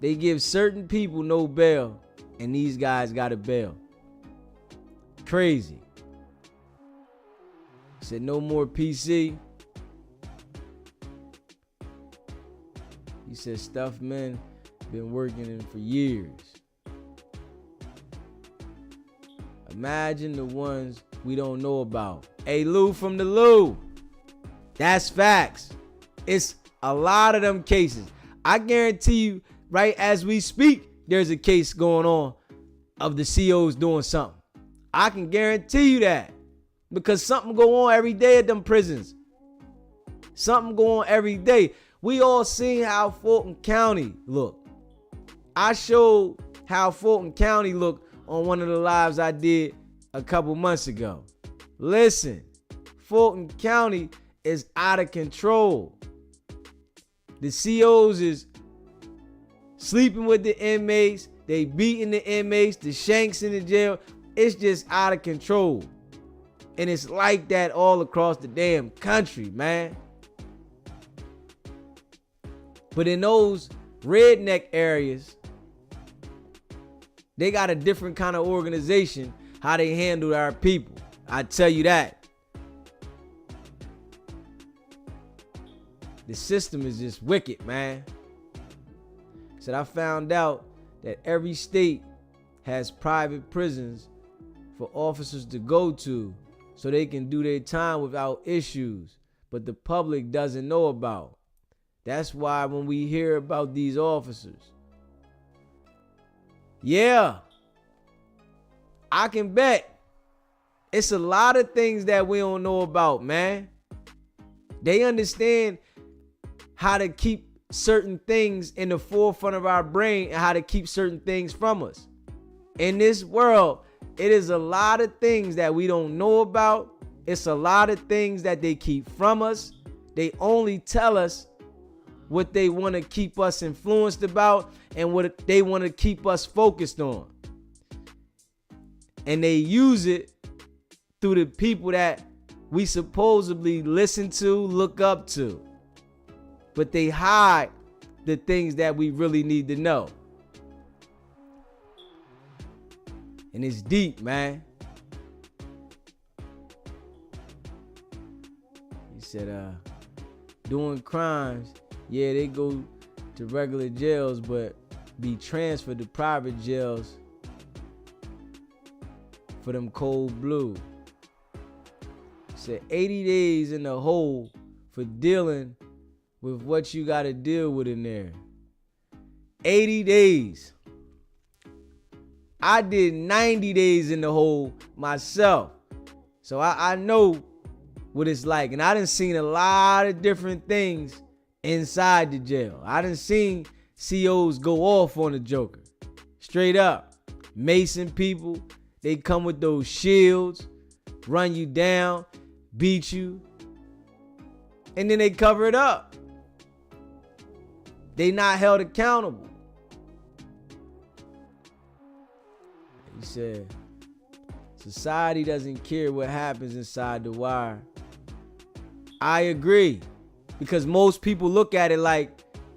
They give certain people no bail, and these guys got a bail. Crazy. Said no more PC. He said stuff men been working in for years. Imagine the ones we don't know about. Hey, Lou from the Lou. That's facts. It's a lot of them cases. I guarantee you, right as we speak, there's a case going on of the COs doing something. I can guarantee you that. Because something go on every day at them prisons. Something go on every day. We all seen how Fulton County look. I showed how Fulton County looked on one of the lives I did a couple months ago. Listen, Fulton County is out of control. The COs is sleeping with the inmates. They beating the inmates, the shanks in the jail. It's just out of control. And it's like that all across the damn country, man. But in those redneck areas, they got a different kind of organization, how they handle our people. I tell you that. The system is just wicked, man. Said I found out that every state has private prisons for officers to go to so they can do their time without issues, but the public doesn't know about. That's why when we hear about these officers, yeah, I can bet it's a lot of things that we don't know about, man. They understand how to keep certain things in the forefront of our brain and how to keep certain things from us. In this world, it is a lot of things that we don't know about. It's a lot of things that they keep from us. They only tell us what they want to keep us influenced about and what they want to keep us focused on. And they use it through the people that we supposedly listen to, look up to. But they hide the things that we really need to know. And it's deep, man. He said, doing crimes, yeah, they go to regular jails, but be transferred to private jails for them cold blue. He said 80 days in the hole for dealing with what you got to deal with in there. 80 days. I did 90 days in the hole myself. So I know what it's like. And I done seen a lot of different things inside the jail. I done seen COs go off on the Joker. Straight up. Mason people, they come with those shields, run you down, beat you, and then they cover it up. They not held accountable. He said, society doesn't care what happens inside the wire. I agree, because most people look at it like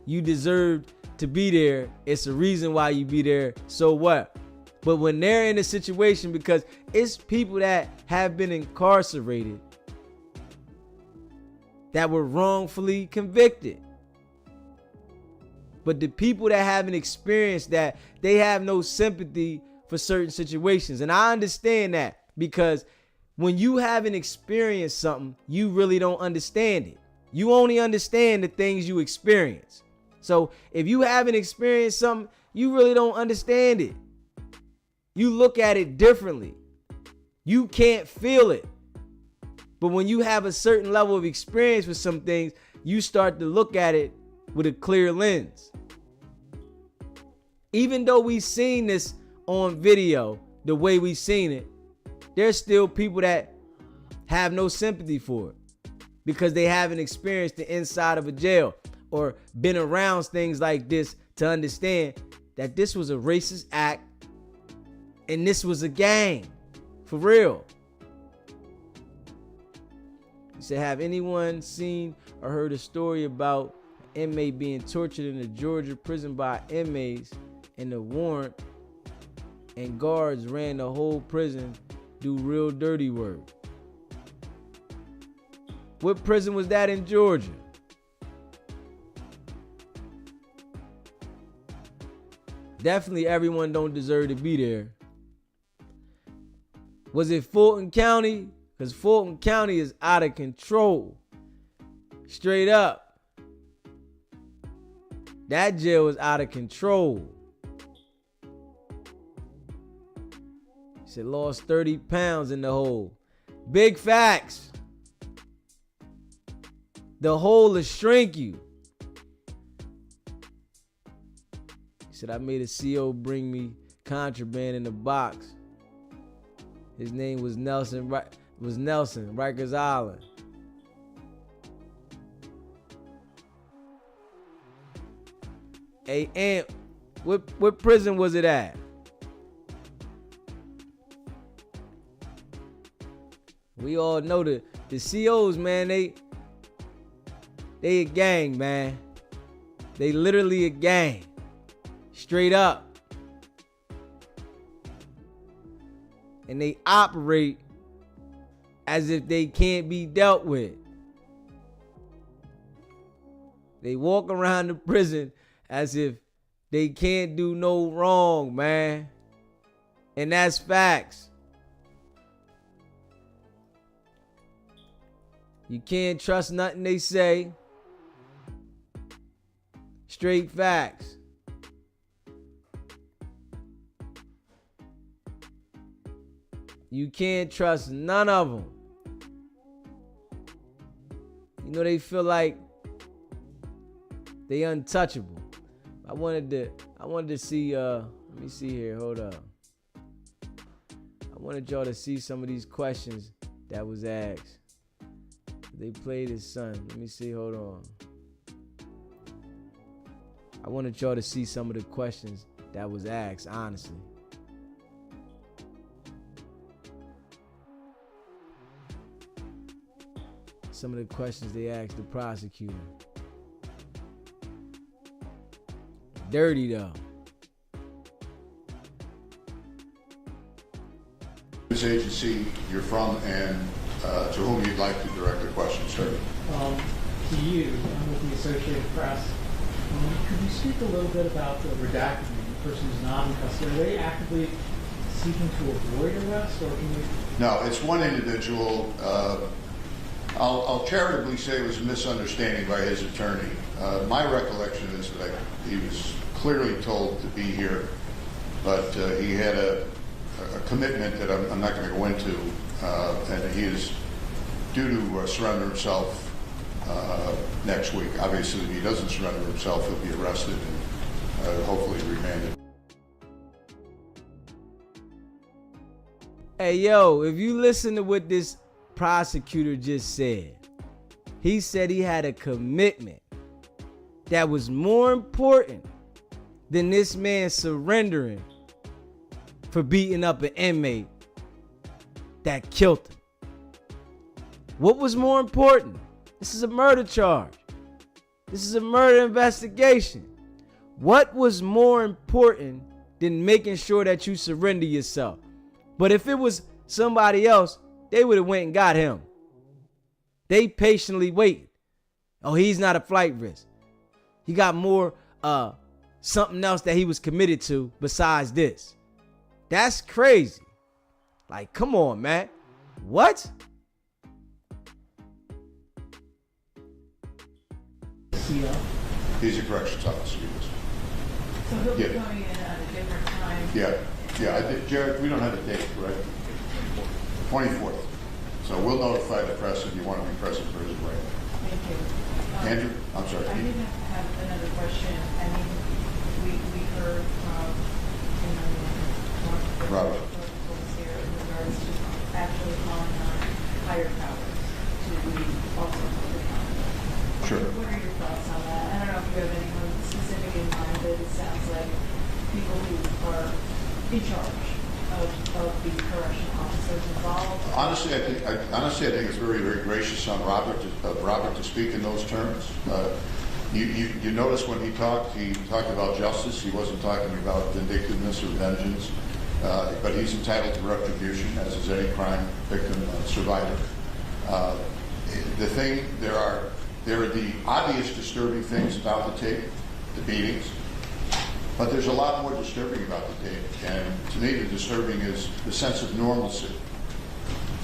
you deserved to be there. It's a reason why you be there. So what? But when they're in a situation, because it's people that have been incarcerated that were wrongfully convicted. But the people that haven't experienced that, they have no sympathy for certain situations. And I understand that, because when you haven't experienced something, you really don't understand it. You only understand the things you experience. So if you haven't experienced something, you really don't understand it. You look at it differently. You can't feel it. But when you have a certain level of experience with some things, you start to look at it with a clear lens. Even though we've seen this on video, the way we've seen it, there's still people that have no sympathy for it because they haven't experienced the inside of a jail or been around things like this to understand that this was a racist act and this was a gang, for real. He said, have anyone seen or heard a story about an inmate being tortured in a Georgia prison by inmates and the warrant and guards ran the whole prison, do real dirty work? What prison was that in Georgia? Definitely everyone don't deserve to be there. Was it Fulton County? Because Fulton County is out of control. Straight up. That jail is out of control. He said lost 30 pounds in the hole. Big facts. The hole will shrink you. He said I made a CO bring me contraband in the box. His name was Nelson, Rikers Island. Hey, Amp, what prison was it at? We all know the COs, man, they a gang, man. They literally a gang. Straight up. And they operate as if they can't be dealt with. They walk around the prison as if they can't do no wrong, man. And that's facts. You can't trust nothing they say. Straight facts. You can't trust none of them. You know, they feel like they untouchable. I wanted to see, let me see here, hold up. I wanted y'all to see some of these questions that was asked. They played his son. Let me see, hold on. I wanted y'all to see some of the questions that was asked, honestly. Some of the questions they asked the prosecutor. Dirty though. Whose agency you're from and to whom you'd like to direct the question, sir? To you, I'm with the Associated Press. Could you speak a little bit about the redacted name, the person who's not in custody? Are they actively seeking to avoid arrest, or can you? No, it's one individual. I'll charitably say it was a misunderstanding by his attorney. My recollection is that he was clearly told to be here, but he had a commitment that I'm not going to go into and he is due to surrender himself next week. Obviously, if he doesn't surrender himself, he'll be arrested and hopefully remanded. Hey, yo, if you listen to what this prosecutor just said, he said he had a commitment that was more important than this man surrendering for beating up an inmate that killed him. What was more important? This is a murder charge. This is a murder investigation. What was more important than making sure that you surrender yourself? But if it was somebody else, they would have went and got him. They patiently waited. Oh, he's not a flight risk. He got more something else that he was committed to besides this. That's crazy. Like, come on, man. What? He's a corrections officer. So he'll be coming in at a different time? Yeah. I think, Jared, we don't have a date, right? 24th. So we'll notify the press if you want to be present for his arraignment. Thank you. Andrew, I'm sorry. I did have another question. I mean, we heard from Robert here in regards to actually calling on higher powers to be also held accountable. Sure. What are your thoughts on that? I don't know if you have anyone specific in mind, but it sounds like people who are in charge of the correctional officers involved. Honestly, I think it's very, very gracious on Robert to speak in those terms. You notice when he talked about justice. He wasn't talking about vindictiveness or vengeance, but he's entitled to retribution, as is any crime victim survivor. There are the obvious disturbing things about the tape, the beatings. But there's a lot more disturbing about the tape, and to me the disturbing is the sense of normalcy,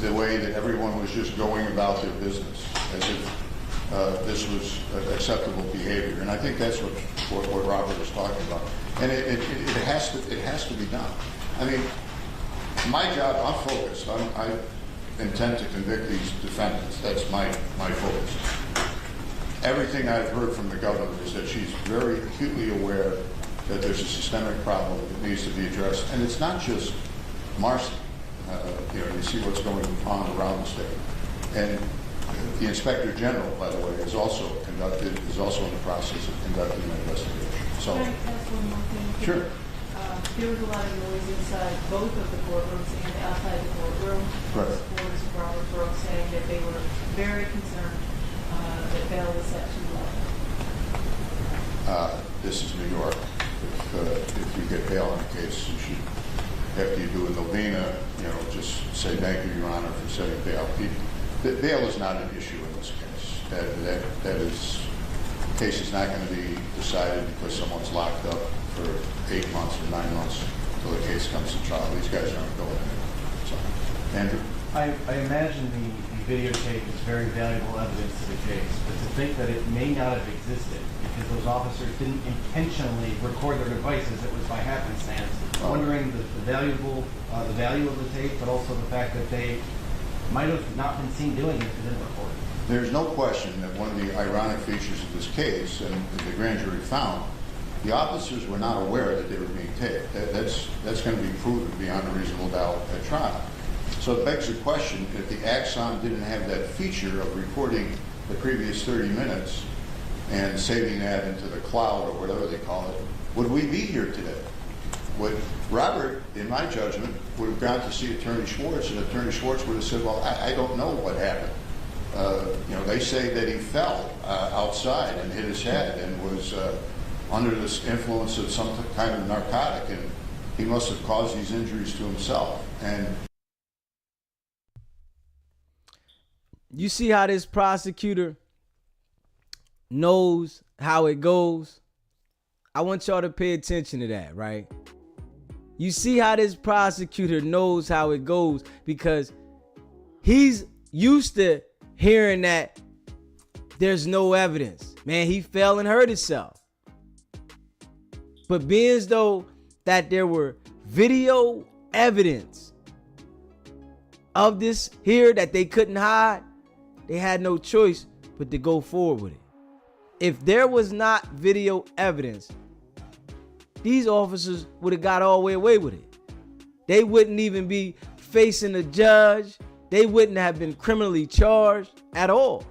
the way that everyone was just going about their business as if this was acceptable behavior, and I think that's what Robert is talking about, and it has to be done. I mean, my job, I'm focused. I intend to convict these defendants. That's my focus. Everything I've heard from the governor is that she's very acutely aware that there's a systemic problem that needs to be addressed. And it's not just Marcy. You see what's going on around the state. And the Inspector General, by the way, is also in the process of conducting an investigation. So, can I ask one more thing? Sure. There was a lot of noise inside both of the courtrooms and outside the courtroom. Right. Supporters of Robert Brooks saying that they were very concerned that bail was set too low. This is New York. If you get bail in a case, you should, after you do a novena, just say thank you, Your Honor, for setting bail. Bail is not an issue in this case. The case is not going to be decided because someone's locked up for 8 months or 9 months until the case comes to trial. These guys aren't going anywhere. So, Andrew? I imagine the videotape is very valuable evidence to the case, but to think that it may not have existed because those officers didn't intentionally record their devices, it was by happenstance. Wondering the value of the tape, but also the fact that they might have not been seen doing it if they didn't record it. There's no question that one of the ironic features of this case, and the grand jury found, the officers were not aware that they were being taped. That's going to be proven beyond a reasonable doubt at trial. So it begs the question, if the Axon didn't have that feature of recording the previous 30 minutes and saving that into the cloud or whatever they call it, would we be here today? Would Robert, in my judgment, would have gone to see Attorney Schwartz, and Attorney Schwartz would have said, well, I don't know what happened. They say that he fell outside and hit his head and was under this influence of some kind of narcotic, and he must have caused these injuries to himself. And you see how this prosecutor knows how it goes? I want y'all to pay attention to that, right? You see how this prosecutor knows how it goes because he's used to hearing that there's no evidence. Man, he fell and hurt himself. But being as though that there were video evidence of this here that they couldn't hide, they had no choice but to go forward with it. If there was not video evidence, these officers would have got all the way away with it. They wouldn't even be facing a judge. They wouldn't have been criminally charged at all.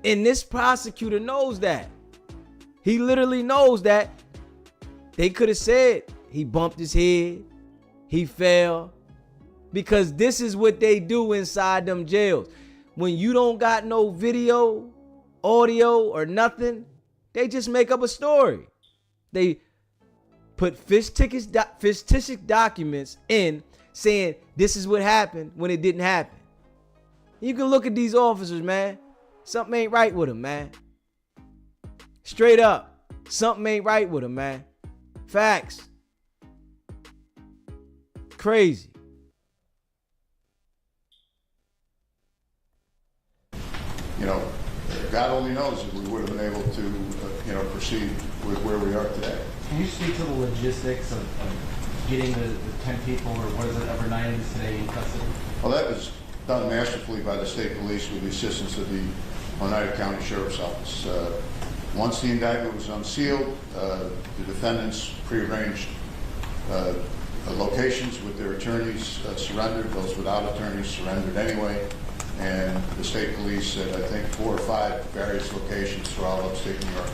And this prosecutor knows that. He literally knows that. They could have said he bumped his head, he fell, because this is what they do inside them jails. When you don't got no video, audio, or nothing, they just make up a story. They put fictitious documents in saying this is what happened when it didn't happen. You can look at these officers, man. Something ain't right with them, man. Straight up. Something ain't right with them, man. Facts. Crazy. You know, God only knows if we would have been able to, proceed with where we are today. Can you speak to the logistics of getting the 10 people, or what is it, over 9 today in custody? Well, that was done masterfully by the state police with the assistance of the Oneida County Sheriff's Office. Once the indictment was unsealed, the defendants prearranged locations with their attorneys surrendered. Those without attorneys surrendered anyway. And the state police at, I think, 4 or 5 various locations throughout upstate New York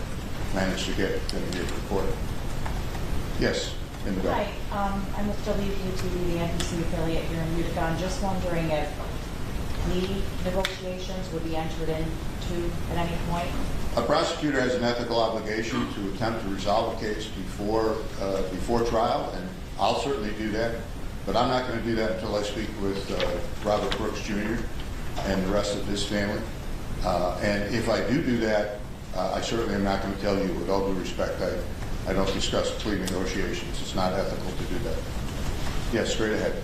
managed to get them here to court. Yes, in the back. Hi, I'm with WPTV, the NBC affiliate here in Utica. I'm just wondering if plea negotiations would be entered into at any point? A prosecutor has an ethical obligation to attempt to resolve a case before trial, and I'll certainly do that. But I'm not going to do that until I speak with Robert Brooks Jr. and the rest of his family. And if I do that, I certainly am not going to tell you, with all due respect, I don't discuss plea negotiations. It's not ethical to do that. Yes, straight ahead.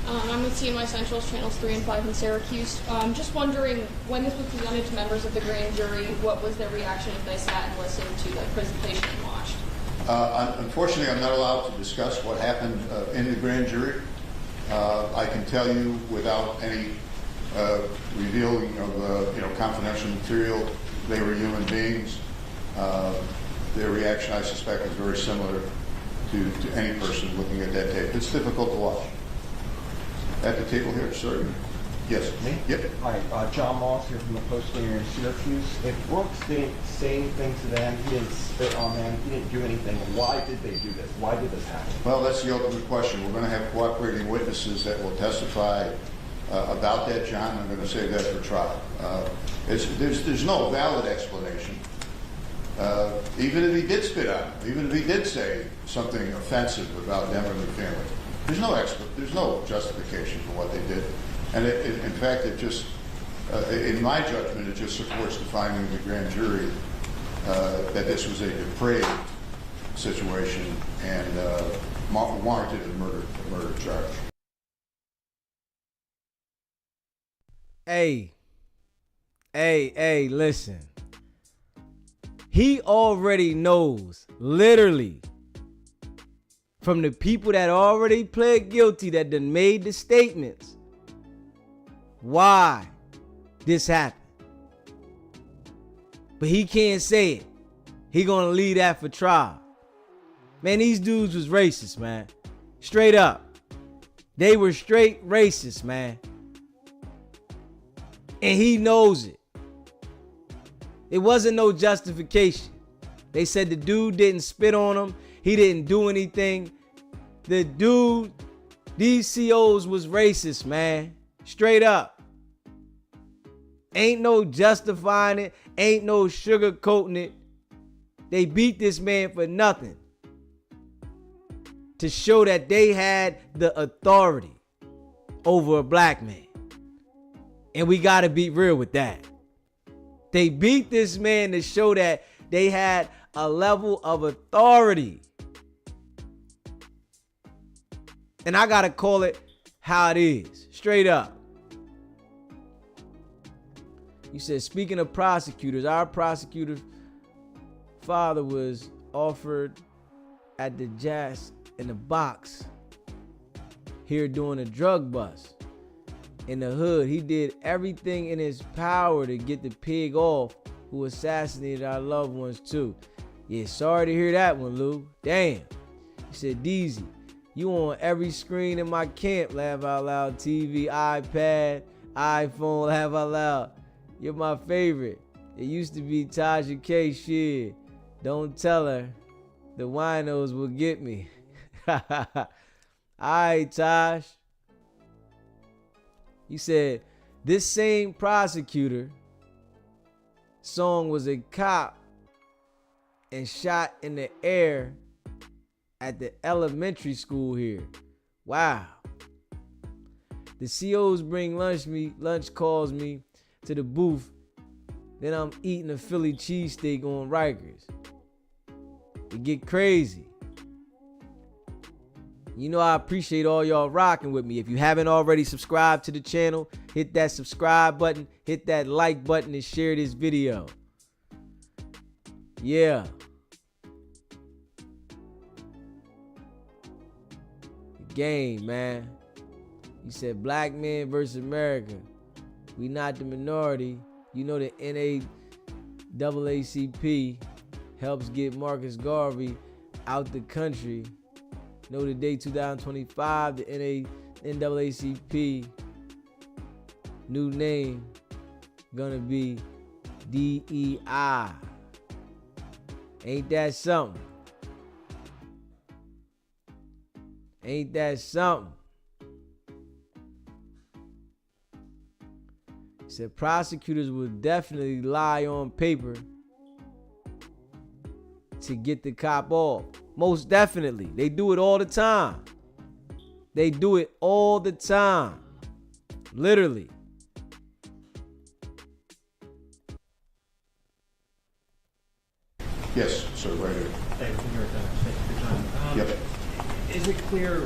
I'm with CNY Central's Channels 3 and 5 in Syracuse. Just wondering, when this was presented to members of the grand jury, what was their reaction if they sat and listened to the presentation and watched? Unfortunately, I'm not allowed to discuss what happened in the grand jury. I can tell you without any revealing of confidential material, they were human beings. Their reaction, I suspect, is very similar to any person looking at that tape. It's difficult to watch. At the table here, sir. Yes. Me? Yep. Hi, John Moss here from the Post here in Syracuse. If Brooks didn't say anything to them, he didn't spit on them, he didn't do anything, why did they do this? Why did this happen? Well, that's the ultimate question. We're going to have cooperating witnesses that will testify about that, John. I'm going to save that for trial. There's no valid explanation. Even if he did spit on them, even if he did say something offensive about them or their family, there's no justification for what they did. And in fact, it just, in my judgment, it just supports the finding of the grand jury that this was a depraved situation and warranted a murder charge. Hey, listen. He already knows, literally, from the people that already pled guilty, that done made the statements, why this happened. But he can't say it. He gonna leave that for trial. Man, these dudes was racist, man. Straight up. They were straight racist, man. And he knows it. It wasn't no justification. They said the dude didn't spit on him. He didn't do anything. The dude, these COs was racist, man. Straight up. Ain't no justifying it. Ain't no sugarcoating it. They beat this man for nothing. To show that they had the authority over a black man. And we gotta be real with that. They beat this man to show that they had a level of authority. And I gotta call it how it is. Straight up. You said, speaking of prosecutors, our prosecutor's father was offered at the Jazz in the box here doing a drug bust. in the hood. He did everything in his power to get the pig off who assassinated our loved ones too. Yeah, sorry to hear that one, Lou. Damn. He said, Deezy, you on every screen in my camp, Laugh Out Loud TV, iPad, iPhone, Laugh Out Loud. You're my favorite. It used to be Taja K. Shit. Don't tell her. The winos will get me. Alright, Taj. You said, this same prosecutor song was a cop and shot in the air at the elementary school here. Wow. The COs bring lunch calls me to the booth. Then I'm eating a Philly cheesesteak on Rikers. It get crazy. You know I appreciate all y'all rocking with me. If you haven't already subscribed to the channel, hit that subscribe button, hit that like button, and share this video. Yeah. The game, man. You said black men versus America. We not the minority. You know the NAACP helps get Marcus Garvey out the country. Know the day 2025, the NAACP new name gonna be DEI. Ain't that something? Ain't that something? Said prosecutors will definitely lie on paper to get the cop off. Most definitely. They do it all the time. They do it all the time. Literally. Yes, sir, right here. Thank you for your time. Yep. Is it clear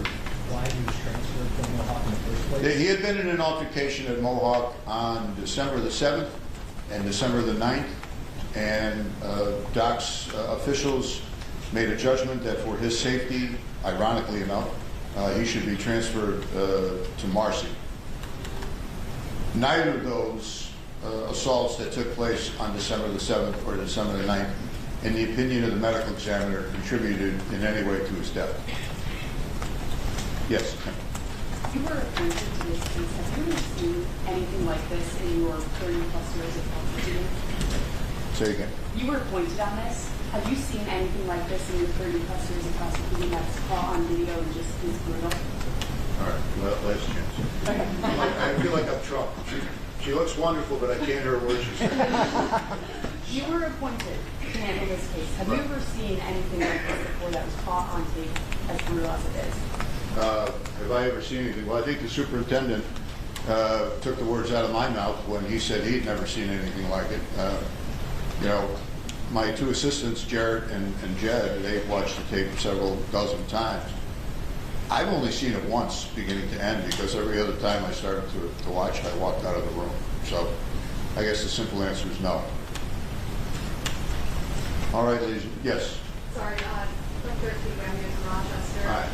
why he was transferred from Mohawk in the first place? He had been in an altercation at Mohawk on December the 7th and December the 9th, and Doc's officials made a judgment that for his safety, ironically enough, he should be transferred to Marcy. Neither of those assaults that took place on December the 7th or December the 9th, in the opinion of the medical examiner, contributed in any way to his death. Yes. You were appointed to this case. Have you ever seen anything like this in your 30-plus years of prosecuting? Say again. You were appointed on this. Have you seen anything like this in your 30-plus years of prosecuting that's caught on video and just is brutal? All right, last chance. Okay. I feel like I'm Trump. She looks wonderful, but I can't hear a word she's saying. You were appointed to handle this case. Have you ever seen anything like this before that was caught on tape as brutal as it is? Have I ever seen anything? Well, I think the superintendent took the words out of my mouth when he said he'd never seen anything like it. You know, my two assistants, Jared and Jed, they've watched the tape several dozen times. I've only seen it once, beginning to end, because every other time I started to watch, I walked out of the room. So I guess the simple answer is no. All right, ladies. Yes. Sorry, Dr. Kigami is from Rochester. Hi.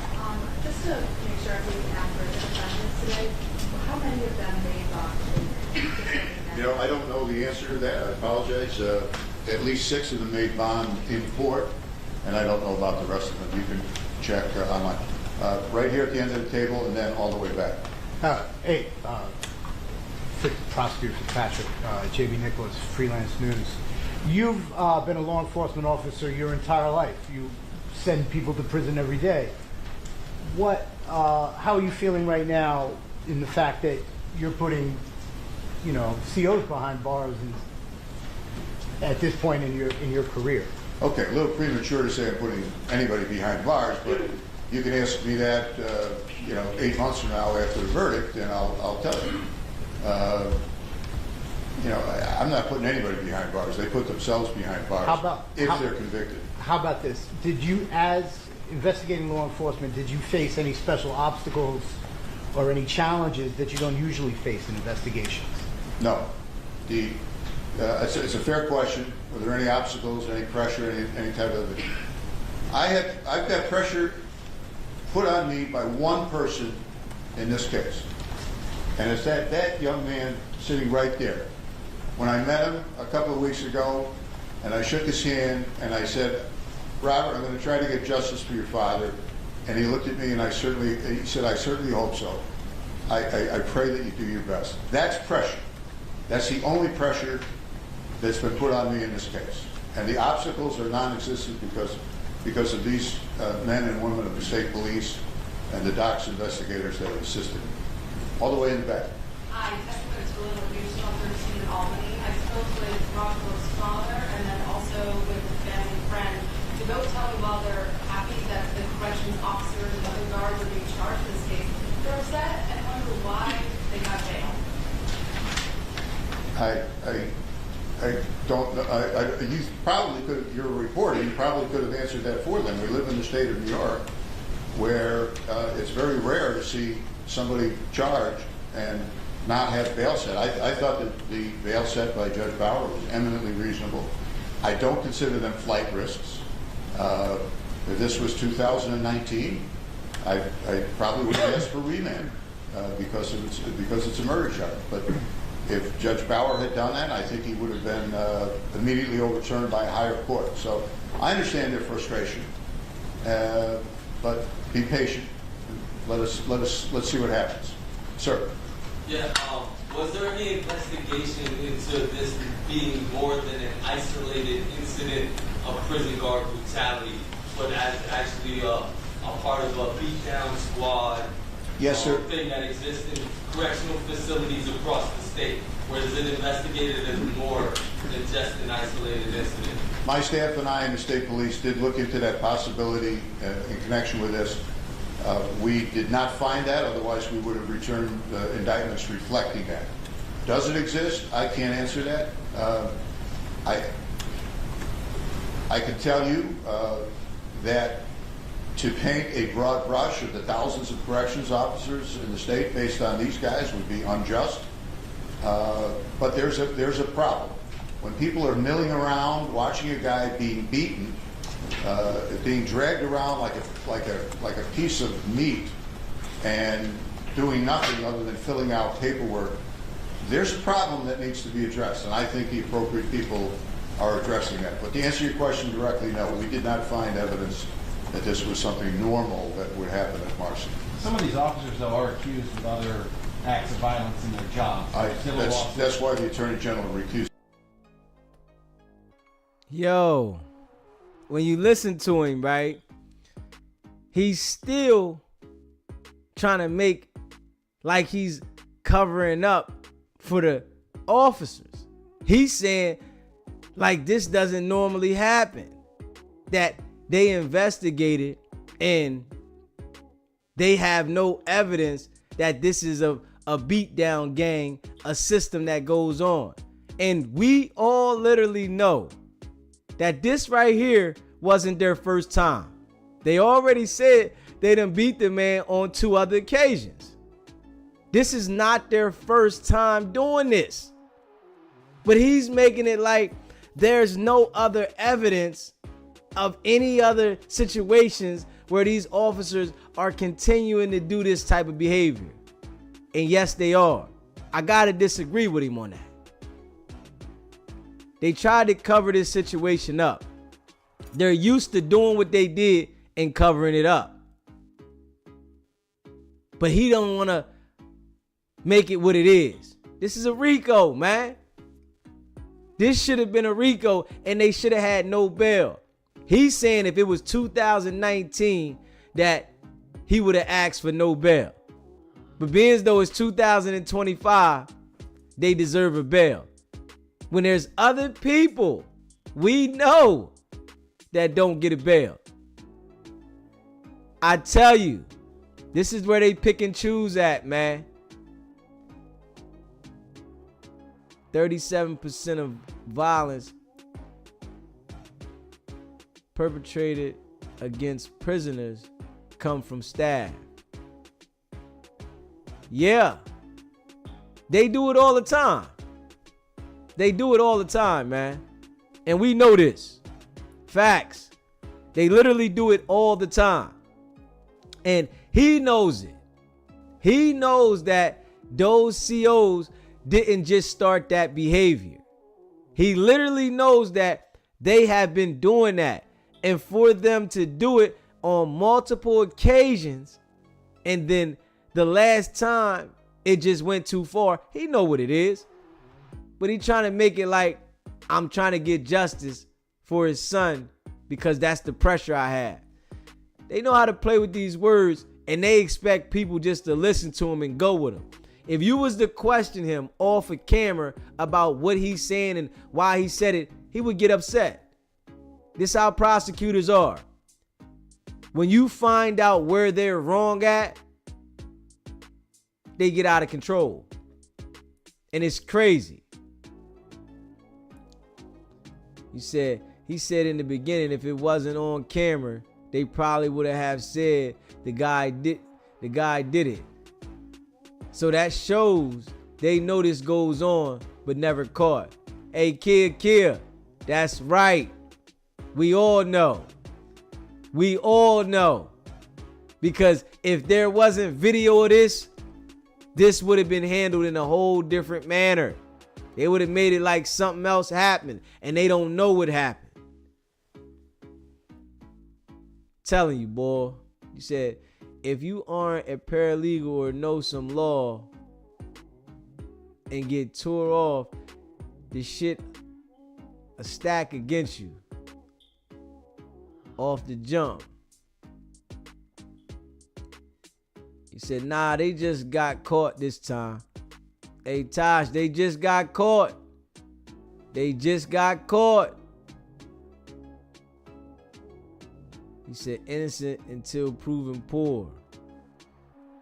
Just to make sure everything accurate, the defendants today, how many of them made bond? You know, I don't know the answer to that. I apologize. At least 6 of them made bond in court, and I don't know about the rest of them. You can check online. Right here at the end of the table, and then all the way back. Hey, Prosecutor Fitzpatrick, J.B. Nicholas, Freelance News. You've been a law enforcement officer your entire life. You send people to prison every day. How are you feeling right now in the fact that you're putting, COs behind bars at this point in your career? Okay, a little premature to say I'm putting anybody behind bars, but you can ask me that, 8 months from now after the verdict, and I'll tell you. I'm not putting anybody behind bars. They put themselves behind bars if they're convicted. How about this? Did you, as investigating law enforcement, did you face any special obstacles or any challenges that you don't usually face in investigations? No. It's a fair question. Were there any obstacles, any pressure, any type of... I've got pressure put on me by one person in this case. And it's that young man sitting right there. When I met him a couple of weeks ago, and I shook his hand, and I said, Robert, I'm going to try to get justice for your father. And he looked at me, and he said, I certainly hope so. I pray that you do your best. That's pressure. That's the only pressure that's been put on me in this case. And the obstacles are non-existent because of these men and women of the state police and the DOCS investigators that have assisted me. All the way in the back. I testified to a news shelter in Albany. I spoke with Rocco's father and then also with his family friend. They both tell me while they're happy that the corrections officers and other guards are being charged in this case, they're upset and wonder why they got bail. I don't know. You probably could, you're a reporter, you probably could have answered that for them. We live in the state of New York where it's very rare to see somebody charged and not have bail set. I thought that the bail set by Judge Bauer was eminently reasonable. I don't consider them flight risks. If this was 2019, I probably would have asked for remand because it's a murder charge. But if Judge Bauer had done that, I think he would have been immediately overturned by a higher court. So I understand their frustration, but be patient. Let's see what happens. Sir. Yeah. Was there any investigation into this being more than an isolated incident of prison guard brutality, but as actually a part of a beatdown squad? Yes, sir. Thing that exists in correctional facilities across the state, where is it investigated as more than just an isolated incident? My staff and I and the state police did look into that possibility in connection with this. We did not find that, otherwise we would have returned indictments reflecting that. Does it exist? I can't answer that. I can tell you that to paint a broad brush of the thousands of corrections officers in the state based on these guys would be unjust. But there's a problem. When people are milling around, watching a guy being beaten, being dragged around like a piece of meat, and doing nothing other than filling out paperwork, there's a problem that needs to be addressed, and I think the appropriate people are addressing that. But to answer your question directly, no, we did not find evidence that this was something normal that would happen at Marcy. Some of these officers, though, are accused of other acts of violence in their job. That's why the Attorney General recused. Yo, when you listen to him, right, he's still trying to make like he's covering up for the officers. He's saying like this doesn't normally happen, that they investigated and they have no evidence that this is a beatdown gang, a system that goes on. And we all literally know that this right here wasn't their first time. They already said they done beat the man on 2 other occasions. This is not their first time doing this. But he's making it like there's no other evidence of any other situations where these officers are continuing to do this type of behavior. And yes, they are. I gotta disagree with him on that. They tried to cover this situation up. They're used to doing what they did and covering it up. But he don't want to make it what it is. This is a RICO, man. This should have been a RICO and they should have had no bail. He's saying if it was 2019 that he would have asked for no bail. But being as though it's 2025, they deserve a bail. When there's other people we know that don't get a bail. I tell you, this is where they pick and choose at, man. 37% of violence perpetrated against prisoners come from staff. Yeah, they do it all the time. They do it all the time, man. And we know this. Facts. They literally do it all the time. And he knows it. He knows that those COs didn't just start that behavior. He literally knows that they have been doing that. And for them to do it on multiple occasions, and then the last time it just went too far, he know what it is. But he trying to make it like I'm trying to get justice for his son because that's the pressure I have. They know how to play with these words, and they expect people just to listen to him and go with him. If you was to question him off of camera about what he's saying and why he said it, he would get upset. This is how prosecutors are. When you find out where they're wrong at, they get out of control. And it's crazy. He said in the beginning, if it wasn't on camera, they probably would have said the guy did it. So that shows they know this goes on, but never caught. Hey, kid, that's right. We all know. We all know. Because if there wasn't video of this would have been handled in a whole different manner. They would have made it like something else happened, and they don't know what happened. Telling you, boy. You said, if you aren't a paralegal or know some law and get tore off, the shit a stack against you off the jump. He said, nah, they just got caught this time. Hey, Tosh, they just got caught. They just got caught. He said, innocent until proven poor.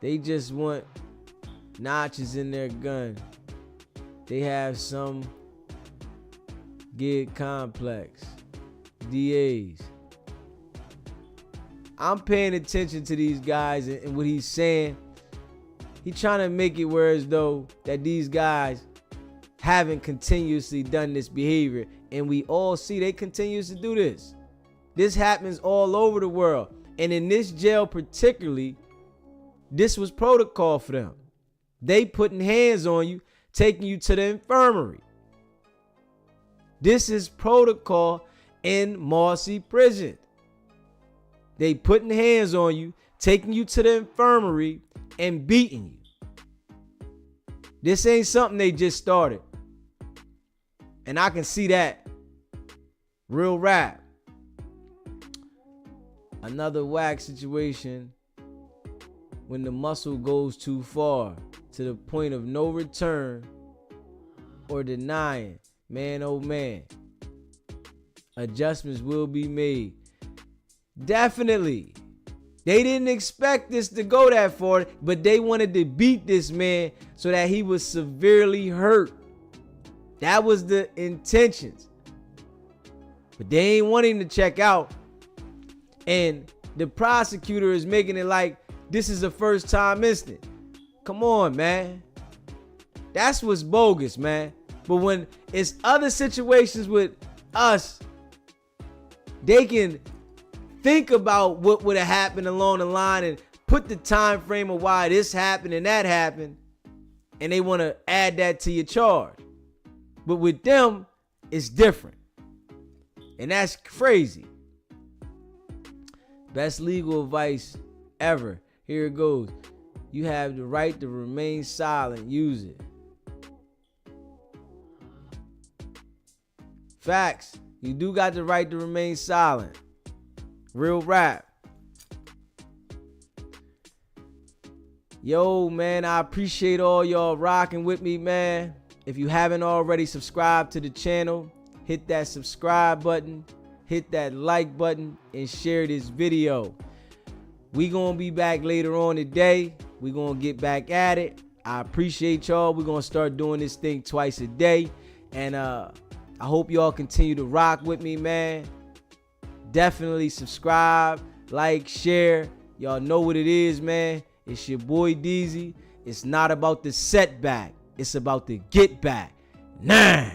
They just want notches in their gun. They have some gig complex. DAs. I'm paying attention to these guys and what he's saying. He's trying to make it where as though that these guys haven't continuously done this behavior. And we all see they continue to do this. This happens all over the world. And in this jail particularly, this was protocol for them. They putting hands on you, taking you to the infirmary. This is protocol in Marcy Prison. They putting hands on you, taking you to the infirmary, and beating you. This ain't something they just started. And I can see that. Real rap. Another whack situation when the muscle goes too far to the point of no return or denying, man, oh man. Adjustments will be made. Definitely. They didn't expect this to go that far, but they wanted to beat this man so that he was severely hurt. That was the intentions. But they ain't want him to check out. And the prosecutor is making it like this is a first time incident. Come on, man. That's what's bogus, man. But when it's other situations with us, they can think about what would have happened along the line and put the time frame of why this happened and that happened, and they want to add that to your charge. But with them, it's different. And that's crazy. Best legal advice ever. Here it goes. You have the right to remain silent. Use it. Facts. You do got the right to remain silent. Real rap. Yo, man, I appreciate all y'all rocking with me, man. If you haven't already subscribed to the channel, hit that subscribe button, hit that like button, and share this video. We gonna be back later on today. We gonna get back at it. I appreciate y'all. We're gonna start doing this thing twice a day. And I hope y'all continue to rock with me, man. Definitely subscribe, like, share. Y'all know what it is, man. It's your boy DZ. It's not about the setback. It's about the get back. Nah.